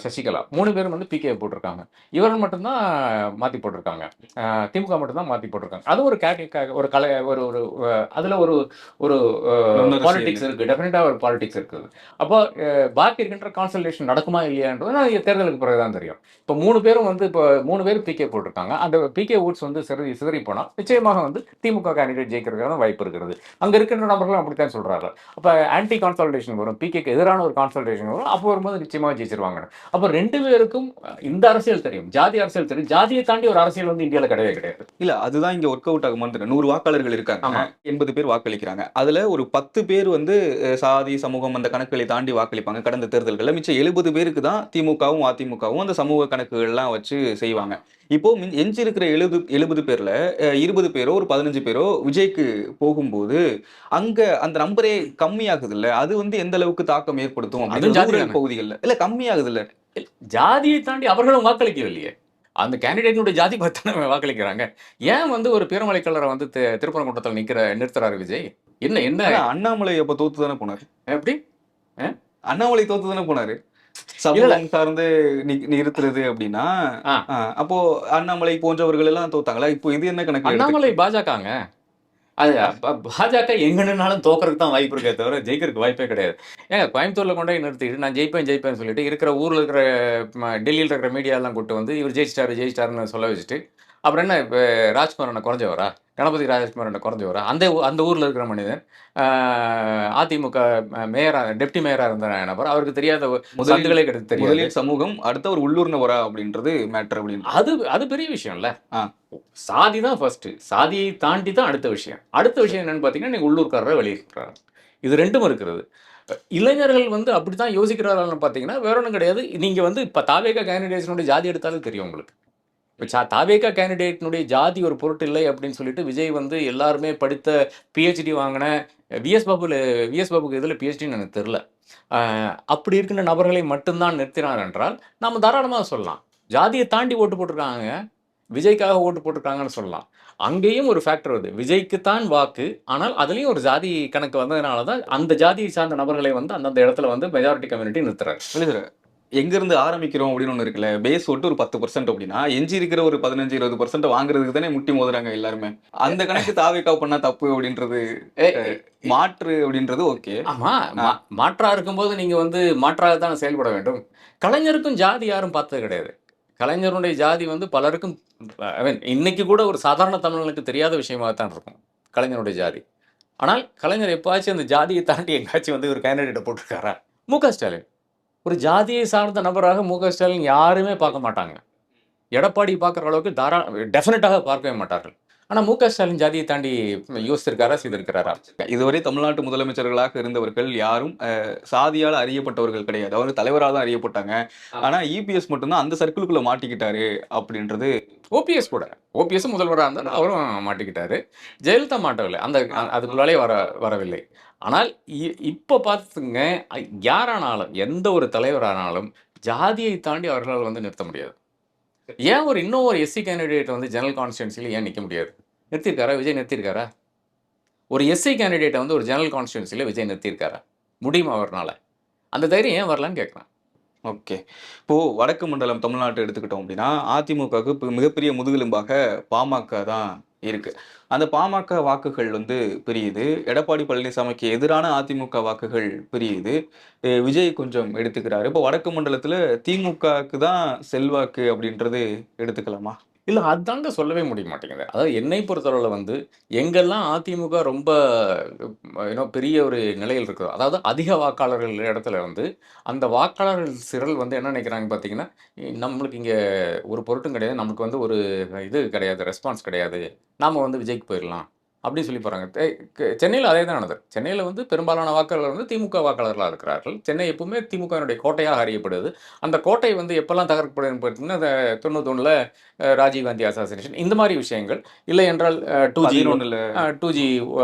சசிகலா 3 பேரும் வந்து பிகே போட்டிருக்காங்க. இவர்கள் மட்டும்தான் மாத்தி போட்டிருக்காங்க. திமுக மட்டும் தான் மாத்தி போட்டிருக்காங்க. அது ஒரு ஒரு கலை ஒரு ஒரு அதுல ஒரு ஒரு நுண்ணரசியல் பாலிடிக்ஸ் இருக்கு. இருக்கு. டெஃபினட்டா ஒரு பாலிடிக்ஸ் இருக்குது. அப்போ பாக்கி இருக்கின்ற கான்சல்டேஷன் நடக்குமா இல்லையான்றது நான் தேர்தலுக்கு பிறகு தான் தெரியும். இப்போ 3 பேரும் வந்து இப்போ 3 பேர் பிகே போட்டிருக்காங்க. அந்த பிகே ஓட்ஸ் வந்து சிதறி போனா நிச்சயமாக வந்து திமுக கேண்டிடேட் ஜெயிக்கிறதுக்கான வாய்ப்பு இருக்கிறது. அங்க இருக்கின்ற நபர்களும் அப்படித்தான் சொல்றாங்க. அப்ப ஆன்டி கான்சல்டேஷன் வரும். பிகேக்கு எதிரான ஒரு கான்சல்டேஷன் வரும். அப்போ வரும்போது நிச்சயமாக ஜெயிச்சிருவாங்க. அப்ப 2 பேருக்கும் இந்த அரசியல் தெரியும். ஜாதி அரசியல் தெரியும். ஜாதியை தாண்டி ஒரு அரசியல் வந்து இந்தியால கிடையவே கிடையாது. இல்ல அதுதான் இங்க ஒர்க் அவுட் ஆகுமான்னு தெரியல. 100 வாக்காளர்கள் இருக்காங்க. ஆமா. 80 பேர் வாக்களிக்கிறாங்க. அதுல ஒரு 10 பேர் வந்து சாதி, சமூகம் அந்த கணக்குகளை தாண்டி வாக்களிப்பாங்க கடந்த தேர்தல்கள்ல. மிச்சம் 70 பேருக்கு தான் திமுகவும், அதிமுகவும் அந்த சமூக கணக்குகள்லாம் வச்சு செய்வாங்க. இப்போ எஞ்சி இருக்கிற 70 பேர்ல 20 பேரோ, ஒரு 15 பேரோ விஜய்க்கு போகும்போது, அங்க அந்த நம்பரே கம்மியாகுதுல்ல. அது வந்து எந்த அளவுக்கு தாக்கம் ஏற்படுத்தும் அதுவும் அப்படின்னு ஜாதி ரூரல் தானே. பகுதிகள்ல. இல்ல கம்மியாகுதுல்ல. ஜாதியை தாண்டி அவர்களும் வாக்களிக்கவில்லையே. அந்த கேண்டிடேட்னுடைய ஜாதி பார்த்து தானே வாக்களிக்கிறாங்க. ஏன் வந்து ஒரு பீரமலை கல்லரை வந்து திருப்பரங்குன்றத்துல நிறுத்துறாரு விஜய்? என்ன என்ன ஆனா அண்ணாமலை அப்ப தோத்து தானே போனாரு. எப்படி? அ? அண்ணாமலை தோத்து தானே போனாரு. இல்ல, இல்ல. சமூகம் சார்ந்து நிறுத்துறது அப்படின்னா, ஆ. அப்போ அண்ணாமலை போன்றவர்கள் எல்லாம் தோத்தாங்களா? இப்போ இது என்ன கணக்குல அண்ணாமலை எடுத்துக்கிட்டீங்க? பாஜகங்க. அது பாஜக எங்க நின்னாலும் தோக்கறதுக்கு தான் வாய்ப்பு இருக்கே தவிர, ஜெயிக்கிறதுக்கு வாய்ப்பே கிடையாது. ஏங்க கோயம்புத்தூர்ல கொண்டு போய் நிறுத்திட்டு, நான் ஜெயிப்பேன்னு சொல்லிட்டு, இருக்கிற ஊர்ல இருக்கிற டெல்லியில இருக்கிற மீடியாலாம் கூட்டு வந்து, இவர் ஜெயிச்சிட்டாருன்னு சொல்ல வச்சுட்டு, அப்புறம் என்ன இப்ப ராஜ்குமார் அண்ணன் குறைஞ்சவரா? கணபதி ராஜ்குமார் அண்ணன் குறைஞ்சவரா? அந்த ஊர்ல இருக்கிற மனிதன். ஆ அதிமுக டெப்டி மேயரா இருந்த நபர். அவருக்கு தெரியாத முதலில் சந்துகளே தெரியாது. முதலில் சமூகம், அடுத்து ஒரு உள்ளூர் நபரா அப்படின்றது மேட்டர் அப்படின்றது. அது பெரிய விஷயம்ல. ஆ. சாதி தான் ஃபர்ஸ்ட். சாதியை தாண்டி தான் அடுத்த விஷயம். அடுத்த விஷயம் என்னன்னு பார்த்தீங்கன்னா, நீங்க உள்ளூர்க்காரரை வெளியேற்றாங்க. இது 2ம் இருக்கிறது. இளைஞர்கள் வந்து அப்படித்தான் யோசிக்கிறார்கள்னு பார்த்தீங்கன்னா, வேற ஒண்ணும் கிடையாது. நீங்க வந்து இப்ப தாவேகா கேண்டிடேட்ஸ்னுடைய ஜாதி எடுத்தாலே தெரியும் உங்களுக்கு. இப்ப தாவேகா கேண்டிடேட்னுடைய ஜாதி ஒரு பொருட்டு இல்லை அப்படின்னு சொல்லிட்டு, விஜய் வந்து எல்லாருமே படித்த பிஹெச்டி வாங்கின விஎஸ் பாபுக்கு எதுல பிஹெச்டின்னு எனக்கு தெரியல. அ அப்படி இருக்கின்ற நபர்களை மட்டும் தான் நிறுத்தினார் என்றால், நாம தாராளமா சொல்லலாம். ஜாதியை தாண்டி ஓட்டு போட்டிருக்காங்க. விஜய்க்காக ஓட்டு போட்டிருக்காங்கன்னு சொல்லலாம். அங்கேயும் ஒரு ஃபேக்டர் வருது. விஜய்க்கு தான் வாக்கு. ஆனால் அதிலயும் ஒரு ஜாதி கணக்கு வந்ததுனால தான், அந்த ஜாதியை சார்ந்த நபர்களை வந்து அந்தந்த இடத்துல வந்து மெஜாரிட்டி கம்யூனிட்டி நிறுத்துறாரு. இல்ல சார். எங்க இருந்து ஆரம்பிக்கிறோம் அப்படின்னு ஒண்ணு இருக்குல்ல. பேஸ் ஓட்டு ஒரு 10% அப்படின்னா, எஞ்சி இருக்கிற ஒரு 15, 20% வாங்குறதுக்கு தானே முட்டி மோதுறாங்க எல்லாருமே. அந்த கணக்கு தாவேக்கா பண்ணா தப்பு அப்படின்றது, ஏ மாற்று அப்படின்றது ஓகே. ஆமா. ஆ. மாற்றா இருக்கும்போது நீங்க வந்து மாற்றாக தானே செயல்பட வேண்டும். கலைஞருக்கும் ஜாதி யாரும் பார்த்தது கிடையாது. கலைஞருடைய ஜாதி வந்து பலருக்கும் ஐ மீன் இன்னைக்கு கூட ஒரு சாதாரண தமிழனுக்கு தெரியாத விஷயமா தான் இருக்கும். கலைஞருடைய ஜாதி. ஆனால் கலைஞர் எப்பவாச்சும் அந்த ஜாதியை தாண்டி எங்கேயாச்சும் வந்து ஒரு கேண்டிடேட்ட போட்டிருக்காரா? மு.க. ஸ்டாலின். ஒரு ஜாதியை சார்ந்த நபராக மு.க. ஸ்டாலின் யாருமே பார்க்க மாட்டாங்க. எடப்பாடி பார்க்குற அளவுக்கு டெஃபினட்டாக பார்க்கவே மாட்டார்கள். ஆனா மு.க. ஸ்டாலின் ஜாதியை தாண்டி யோசிச்சிருக்காரா? செய்திருக்கிறாரா? இதுவரை தமிழ்நாட்டு முதலமைச்சர்களாக இருந்தவர்கள் யாரும் சாதியால அறியப்பட்டவர்கள் கிடையாது. அவங்க தலைவரா தான் அறியப்பட்டாங்க. ஆனா இபிஎஸ் மட்டும் தான் அந்த சர்க்கிள்குள்ள மாட்டிக்கிட்டாரு அப்படின்றது. ஓபிஎஸ் கூட. ஓபிஎஸ் முதல்வரா இருந்தாரு. அவரும் மாட்டிக்கிட்டாரு. ஜெயலலிதா மாட்டவில்லை. அதுக்குள்ளாலே வரவில்லை. ஆனால் இப்ப பார்த்துங்க, யாரானாலும், எந்த ஒரு தலைவரானாலும் ஜாதியை தாண்டி அவர்களால் வந்து நிறுத்த முடியாது. ஏன் இன்னும் ஒரு எஸ்சி கேண்டிடேட் வந்து ஜெனரல் கான்ஸ்டிட்யூன்சில ஏன் நிக்க முடியாது? நிறுத்தியிருக்காரா? விஜய் நிறுத்தியிருக்காரா? ஒரு எஸ்சி கேண்டிடேட்ட வந்து ஒரு ஜெனரல் கான்ஸ்டிட்யூன்சில விஜய் நிறுத்தியிருக்காரா? முடியுமா அவர்னால? அந்த தைரியம் ஏன் வரலன்னு கேட்கிறேன். ஓகே. இப்போ வடக்கு மண்டலம் தமிழ்நாட்ட எடுத்துக்கிட்டோம் அப்படின்னா, அதிமுகவுக்கு இப்ப மிகப்பெரிய முதுகெலும்பாக பாமக தான் இருக்கு. அந்த பாமக வாக்குகள் வந்து பிரியுது. எடப்பாடி பழனிசாமிக்கு எதிரான அதிமுக வாக்குகள் பிரியுது. விஜய் கொஞ்சம் எடுத்துக்கிறாரு. இப்போ வடக்கு மண்டலத்துல திமுகவுக்கு தான் செல்வாக்கு அப்படின்றது எடுத்துக்கலாமா? இல்ல அதாங்க சொல்லவே முடிய மாட்டேங்குது. அதாவது என்னை பொறுத்தளவுல வந்து, எங்கெல்லாம் அதிமுக ரொம்ப பெரிய ஒரு நிலையில் இருக்கோ, அதாவது அதிக வாக்காளர்கள் இடத்துல வந்து, அந்த வாக்காளர்கள் சிலர் வந்து என்ன நினைக்கிறாங்க பார்த்தீங்கன்னா, நம்மளுக்கு இங்க ஒரு பொருட்டும் கிடையாது. நமக்கு வந்து ஒரு இது கிடையாது, ரெஸ்பான்ஸ் கிடையாது. நாம வந்து விஜய்க்கு போயிரலாம். அப்படின்னு சொல்லி போறாங்க. சென்னையில அதே தான் நடந்தது. சென்னையில வந்து பெரும்பாலான வாக்காளர்கள் வந்து திமுக வாக்காளர்களா இருக்கிறார்கள். சென்னை எப்பவுமே திமுகவினுடைய கோட்டையாக அறியப்படுது. அந்த கோட்டை வந்து எப்பல்லாம் தகர்க்கப்படுதுன்னு பார்த்தீங்கன்னா, 91ல ராஜீவ்காந்தி அசாசினேஷன் இந்த மாரி விஷயங்கள். இல்லை என்றால் 11ல 2G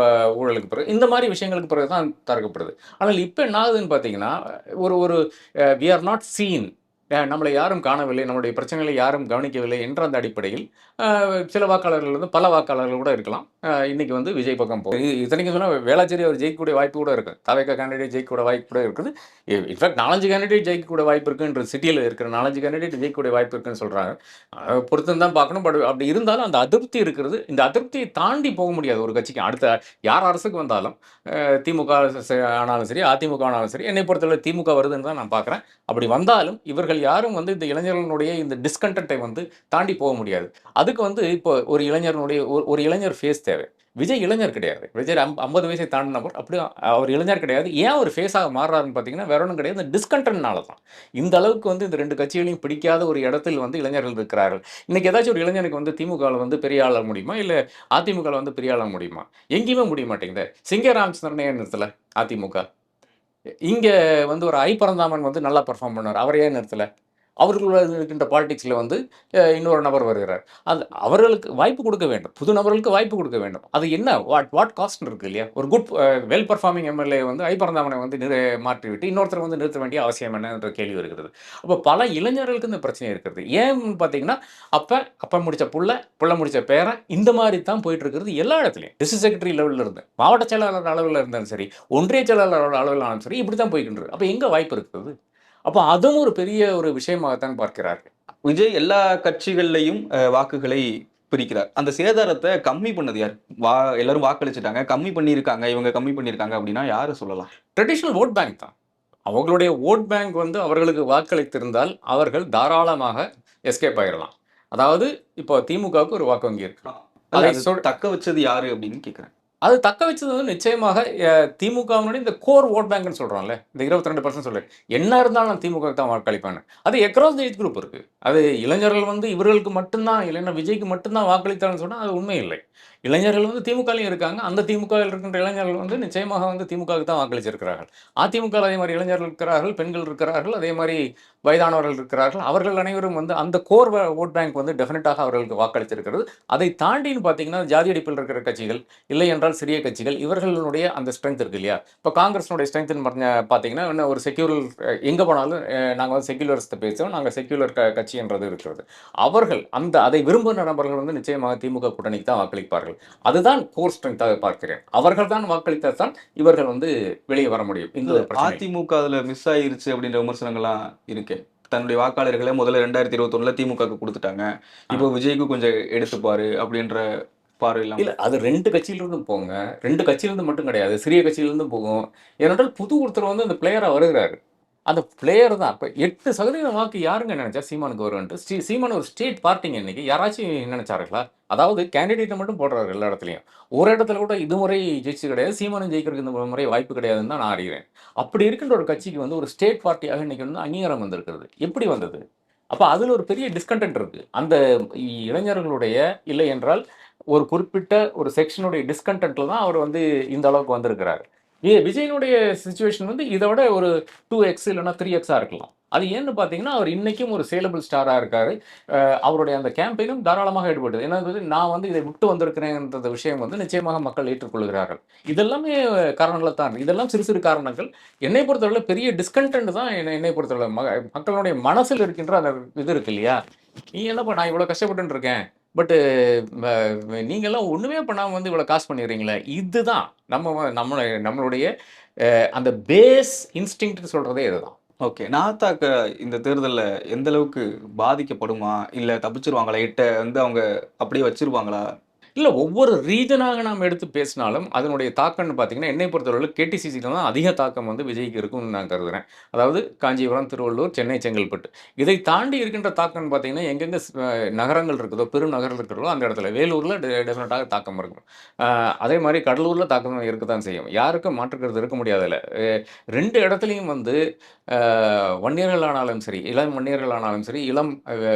ஊழலுக்கு பிறகு இந்த மாரி விஷயங்களுக்கு பிறகு தான் தகர்க்கப்படுது. ஆனால் இப்ப என்ன ஆகுதுன்னு பார்த்தீங்கன்னா, ஒரு ஒரு வி ஆர் நாட் சீன். நம்மளை யாரும் காணவில்லை, நம்முடைய பிரச்சனைகளை யாரும் கவனிக்கவில்லை என்ற அந்த அடிப்படையில், சில வாக்காளர்கள் வந்து பல வாக்காளர்கள் கூட இருக்கலாம். இன்னைக்கு வந்து விஜய் பக்கம் போகும். இத்தனைக்கும் சொன்னா வேளாச்சேரி அவர் ஜெயிக்கக்கூடிய வாய்ப்பு கூட இருக்கு. தவேகா கேண்டிடேட் ஜெயிக்கக்கூடிய வாய்ப்பு கூட இருக்குது. இன்ஃபேக்ட் 4, 5 கேண்டிடேட் ஜெயிக்கக்கூடிய வாய்ப்பு இருக்குன்ற சிட்டியில இருக்கிற 4, 5 கேண்டிடேட் ஜெயிக்கக்கூடிய வாய்ப்பு இருக்குன்னு சொல்றாங்க. பொறுத்து தான் பார்க்கணும். பட் அப்படி இருந்தாலும் அந்த அதிருப்தி இருக்கிறது. இந்த அதிருப்தியை தாண்டி போக முடியாது ஒரு கட்சிக்கு. அடுத்த யார் அரசுக்கு வந்தாலும் திமுக ஆனாலும் சரி, அதிமுக ஆனாலும் சரி, என்னை பொறுத்தவரை திமுக வருதுன்னு தான் நான் பார்க்குறேன். அப்படி வந்தாலும் இவர்கள் யாரும் வந்து இந்த இளைஞர்களுடைய இந்த டிஸ்கண்டென்ட்டை வந்து தாண்டி போக முடியாது. அதுக்கு வந்து இப்போ ஒரு இளைஞருடைய ஒரு இளைஞர் ஃபேஸ் தேவை. விஜய் இளைஞர் கிடையாது. விஜய் 50 வயசை தாண்டின நபர். அப்படி அவர் இளைஞர் கிடையாது. ஏன் அவர் ஃபேஸாக மாறுறாருன்னு பார்த்தீங்கன்னா, வேற ஒண்ணும் கிடையாது. இந்த டிஸ்கண்டென்ட்னால தான். இந்த அளவுக்கு வந்து இந்த 2 கட்சிகளையும் பிடிக்காத ஒரு இடத்தில் வந்து இளைஞர்கள் இருக்கிறார்கள். இன்னைக்கு ஏதாச்சும் ஒரு இளைஞனுக்கு வந்து திமுகல வந்து பெரிய ஆள முடியுமா? இல்ல அதிமுகல வந்து பெரிய ஆள முடியுமா? எங்கேயுமே முடிய மாட்டேங்குதே. சிங்க ராமச்சந்திரன் ஏன் நிறுத்தல அதிமுக? இங்க வந்து ஒரு ஐ பரந்தாமன் வந்து நல்லா பெர்ஃபார்ம் பண்ணாரு. அவர ஏன் நிறுத்தல? அவர்களுக்குள்ள இருக்கின்ற பாலிடிக்ஸ்ல வந்து இன்னொரு நபர் வருகிறார். அது அவர்களுக்கு வாய்ப்பு கொடுக்க வேண்டும். புது நபர்களுக்கு வாய்ப்பு கொடுக்க வேண்டும். அது என்ன வாட் காஸ்ட்ன்னு இருக்கு இல்லையா? ஒரு குட் வெல் பெர்ஃபார்மிங் எம்எல்ஏ வந்து ஐ பரந்தாமனை வந்து மாற்றிவிட்டு இன்னொருத்தர் வந்து நிறுத்த வேண்டிய அவசியம் என்ன என்ற கேள்வி வருகிறது. அப்போ பல இளைஞர்களுக்கு இந்த பிரச்சனை இருக்கிறது. ஏன்னு பார்த்தீங்கன்னா, அப்ப முடிச்ச புள்ள முடிச்ச பேரன் இந்த மாதிரி தான் போயிட்டு இருக்கிறது எல்லா இடத்துலயும். டிஸ்ட்ரிக்ட் செக்ரட்டரி லெவல்ல இருந்து, மாவட்ட செயலாளர் அளவில் இருந்தாலும் சரி, ஒன்றிய செயலாளர் அளவிலாலும் சரி, இப்படி தான் போய்க்கின்றது. அப்ப எங்க வாய்ப்பு இருக்குது? அப்ப அதுவும் ஒரு பெரிய ஒரு விஷயமாகத்தான் பார்க்கிறார்கள். விஜய் எல்லா கட்சிகள்லையும் வாக்குகளை பிரிக்கிறார். அந்த சேதாரத்தை கம்மி பண்ணது யார்? எல்லாரும் வாக்களிச்சுட்டாங்க, கம்மி பண்ணியிருக்காங்க, இவங்க கம்மி பண்ணியிருக்காங்க அப்படின்னா யாரை சொல்லலாம்? ட்ரெடிஷனல் வோட் பேங்க் தான். அவங்களுடைய வோட் பேங்க் வந்து அவர்களுக்கு வாக்களித்திருந்தால் அவர்கள் தாராளமாக எஸ்கேப் ஆயிரலாம். அதாவது இப்போ திமுகவுக்கு ஒரு வாக்கு வங்கி இருக்கு. அதை தக்க வச்சது யாரு அப்படின்னு கேட்கிறேன். அது தக்க வச்சது வந்து நிச்சயமாக திமுகவினுடைய இந்த கோர் ஓட் பேங்க்னு சொல்றோம்ல, இந்த 22% சொல்றேன். என்ன இருந்தாலும் நான் திமுகவுக்கு தான் வாக்களிப்பேன். அது அக்ராஸ் தி ஏஜ் குரூப் இருக்கு. அது இளைஞர்கள் வந்து இவர்களுக்கு மட்டும்தான், இல்லைன்னா விஜய்க்கு மட்டும்தான் வாக்களித்தான்னு சொன்னா அது உண்மை இல்லை. இளைஞர்கள் வந்து திமுகலையும் இருக்காங்க. அந்த திமுகவில் இருக்கின்ற இளைஞர்கள் வந்து நிச்சயமாக வந்து திமுகவுக்கு தான் வாக்களிச்சிருக்கிறார்கள். அதிமுக அதே மாதிரி இளைஞர்கள் இருக்கிறார்கள், பெண்கள் இருக்கிறார்கள், அதே மாதிரி வயதானவர்கள் இருக்கிறார்கள். அவர்கள் அனைவரும் வந்து அந்த கோர் ஓட் பேங்க் வந்து டெஃபினட்டாக அவர்களுக்கு வாக்களித்திருக்கிறது. அதை தாண்டின்னு பார்த்தீங்கன்னா, ஜாதி அடிப்பில் இருக்கிற கட்சிகள், இல்லை என்றால் சிறிய கட்சிகள், இவர்களுடைய அந்த ஸ்ட்ரென்த் இருக்கு இல்லையா? இப்போ காங்கிரஸினுடைய ஸ்ட்ரென்த்னு பார்த்தீங்கன்னா, இன்னும் ஒரு செக்யூலர் எங்கே போனாலும் நாங்கள் வந்து செக்யூலரிஸ்ட்டை பேசுவோம், நாங்கள் செக்யூலர் கட்சின்றது இருக்கிறது. அவர்கள் அதை விரும்புகிற நபர்கள் வந்து நிச்சயமாக திமுக கூட்டணிக்கு தான் வாக்களிப்பார்கள். அதுதான் கோர் ஸ்ட்ரென்த்தாக பார்க்கிறேன். அவர்கள் தான் வாக்களித்தால் தான் இவர்கள் வந்து வெளியே வர முடியும். இந்த அதிமுக அதுல மிஸ் ஆயிருச்சு அப்படின்ற விமர்சனங்கள்லாம் இருக்கு. தன்னுடைய வாக்காளர்களை முதல்ல 2021 திமுகவுக்கு கொடுத்துட்டாங்க. இப்போ விஜய்க்கு கொஞ்சம் எடுத்துப்பாரு அப்படின்ற பார்வையிலாம் இல்ல. அது 2 கட்சியிலிருந்தும் போங்க. 2 கட்சியிலிருந்து மட்டும் கிடையாது. சிறிய கட்சியிலிருந்தும் போகும். ஏனென்றால் புது ஒருத்தர் வந்து அந்த பிளேயரா வருகிறாரு. அந்த பிளேயர் தான். இப்ப 8% வாக்கு யாருங்க நெனச்சா சீமானுக்கு வரும்ன்ட்டு? சீமான் ஒரு ஸ்டேட் பார்ட்டிங்க இன்னைக்கு. யாராச்சும் நெனச்சாருங்களா? அதாவது கேண்டிடேட்ட மட்டும் போடுறாரு எல்லா இடத்துலயும். ஒரு இடத்துல கூட இதுமுறை ஜெயிச்சது கிடையாது. சீமானும் ஜெயிக்கிறதுக்கு இந்த முறை வாய்ப்பு கிடையாதுன்னு தான் நான் அறிகிறேன். அப்படி இருக்கின்ற ஒரு கட்சிக்கு வந்து ஒரு ஸ்டேட் பார்ட்டியாக இன்னைக்கு வந்து அங்கீகாரம் வந்திருக்கிறது. எப்படி வந்தது? அப்ப அதுல ஒரு பெரிய டிஸ்கன்டென்ட் இருக்கு. அந்த இளைஞர்களுடைய, இல்லை என்றால் ஒரு குறிப்பிட்ட ஒரு செக்ஷனுடைய டிஸ்கன்டென்ட்ல தான் அவர் வந்து இந்த அளவுக்கு வந்திருக்கிறாரு. விஜயனுடைய சிச்சுவேஷன் வந்து இதை விட ஒரு 2x இல்லைன்னா 3xஆ இருக்கலாம். அது ஏன்னு பார்த்தீங்கன்னா, அவர் இன்னைக்கும் ஒரு சேலபிள் ஸ்டாரா இருக்காரு. அவருடைய அந்த கேம்பெயினும் தாராளமாக ஈடுபட்டது. ஏன்னா நான் வந்து இதை விட்டு வந்திருக்கிறேன்ற விஷயம் வந்து நிச்சயமாக மக்கள் ஏற்றுக்கொள்கிறார்கள். இதெல்லாமே காரணங்கள் தான். இதெல்லாம் சிறு சிறு காரணங்கள். என்னை பொறுத்தவரை பெரிய டிஸ்கன்டென்ட் தான் என்னை பொறுத்தவரை மக்களுடைய மனசில் இருக்கின்ற அந்த இது இருக்கு இல்லையா? நீ என்னப்பா நான் இவ்வளோ கஷ்டப்பட்டு இருக்கேன். பட்டு நீங்கெல்லாம் ஒண்ணுமே பண்ணாம வந்து இவ்வளோ காசு பண்ணிடுறீங்களே. இதுதான் நம்மளுடைய அந்த பேஸ் இன்ஸ்டிங்க்ட்னு சொல்றதே இதுதான். ஓகே. நாத்தாக்க இந்த தேர்தல்ல எந்த அளவுக்கு பாதிக்கப்படுமா? இல்ல தப்பிச்சிருவாங்களா? வந்து அவங்க அப்படியே வச்சிருவாங்களா? இல்ல, ஒவ்வொரு ரீஜனாக நாம் எடுத்து பேசினாலும் அதனுடைய தாக்கம்னு பார்த்தீங்கன்னா, என்னை பொறுத்தவரையில கேடிசிசில தான் அதிக தாக்கம் வந்து விஜய்க்கு இருக்கும்னு நான் கருதுறேன். அதாவது காஞ்சிபுரம், திருவள்ளூர், சென்னை, செங்கல்பட்டு. இதை தாண்டி இருக்கின்ற தாக்கம்னு பார்த்தீங்கன்னா, எங்கெங்க நகரங்கள் இருக்குதோ, பெருநகரம் இருக்கிறதோ அந்த இடத்துல. வேலூர்ல டெஃபினட்டாக தாக்கம் இருக்கும். அதே மாதிரி கடலூர்ல தாக்கம் இருக்கத்தான் செய்யும். யாருக்கும் மாற்று கருத்து இருக்க முடியாதுல்ல. 2 இடத்துலயும் வந்து வன்னியர்களானாலும் சரி, இளம் வன்னியர்களானாலும் சரி, இளம்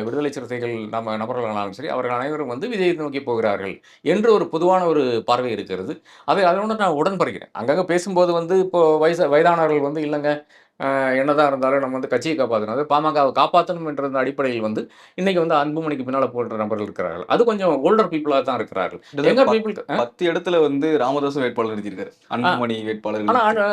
விடுதலை சிறுத்தைகள் நபர்களானாலும் சரி, அவர்கள் அனைவரும் வந்து விஜயை நோக்கி போகிறார்கள் என்று ஒரு பொதுவான ஒரு பார்வை இருக்கிறது. அதோட நான் உடன்படுகிறேன். அங்கங்க பேசும்போது வந்து இப்போ வயதானவர்கள் வந்து இல்லைங்க, என்னதான் இருந்தாலும் நம்ம வந்து கட்சியை காப்பாற்றணும், அது பாமகவை காப்பாற்றணும் என்ற அடிப்படையில் வந்து இன்னைக்கு வந்து அன்புமணிக்கு பின்னால போன்ற நபர்கள் இருக்கிறார்கள். அது கொஞ்சம் ஓல்டர் பீப்புளாக தான் இருக்கிறார்கள். யங்கர் பீப்புள் 10 இடத்துல வந்து ராமதாஸ் வேட்பாளர் நிறுத்திருக்காரு, அன்புமணி வேட்பாளர். ஆனா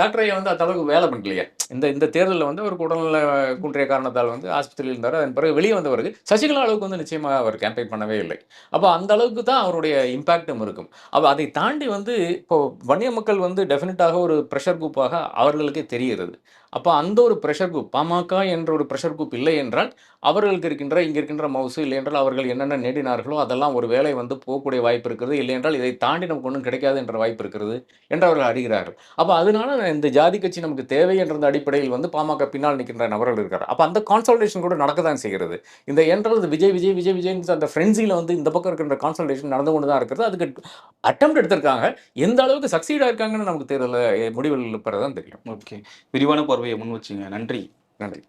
டாக்டர் ஐயா வந்து அந்த அளவுக்கு வேலை பண்ணலையே. இந்த இந்த தேர்தலில் வந்து அவருக்கு உடல்நல குன்றிய காரணத்தால் வந்து ஆஸ்பத்திரியில் இருந்தார். அதன் பிறகு வெளியே வந்த பிறகு சசிகலா அளவுக்கு வந்து நிச்சயமாக அவர் கேம்பெயின் பண்ணவே இல்லை. அப்போ அந்த அளவுக்கு தான் அவருடைய இம்பாக்டும் இருக்கும். அப்போ அதை தாண்டி வந்து இப்போ வன்னிய மக்கள் வந்து டெஃபினட்டாக ஒரு ப்ரெஷர் குரூப்பாக அவர்களுக்கே தெரிகிறது. அப்போ அந்த ஒரு ப்ரெஷர் குரூப் பாமக என்ற ஒரு ப்ரெஷர் குரூப் இல்லை என்றால் அவர்களுக்கு இருக்கின்ற இங்கே இருக்கின்ற மவுசு இல்லை என்றால் அவர்கள் என்னென்ன நேடினார்களோ அதெல்லாம் ஒரு வேளை வந்து போகக்கூடிய வாய்ப்பு இருக்கிறது. இல்லை என்றால் இதை தாண்டி நமக்கு ஒன்றும் கிடைக்காது என்ற வாய்ப்பு இருக்கிறது என்று அவர்கள் அறிகிறார்கள். அப்போ அதனால இந்த ஜாதி கட்சி நமக்கு தேவை என்ற அந்த அடிப்படையில் வந்து பாமக பின்னால் நிற்கின்ற நபர்கள் இருக்கார். அப்போ அந்த கான்சல்டேஷன் கூட நடக்க தான் செய்கிறது. இந்த என்றால் விஜய் விஜய் விஜய் விஜய் அந்த ஃப்ரெண்ட்ஸில் வந்து இந்த பக்கம் இருக்கின்ற கான்சல்டேஷன் நடந்து கொண்டு தான் இருக்கிறது. அதுக்கு அட்டெம்ப்ட் எடுத்திருக்காங்க. எந்த அளவுக்கு சக்சீட் ஆயிருக்காங்கன்னு நமக்கு தெரியல, முடிவில் பெறதான் தெரியும். ஓகே, விரிவான பார்வையை முன் வச்சிங்க. நன்றி. நன்றி.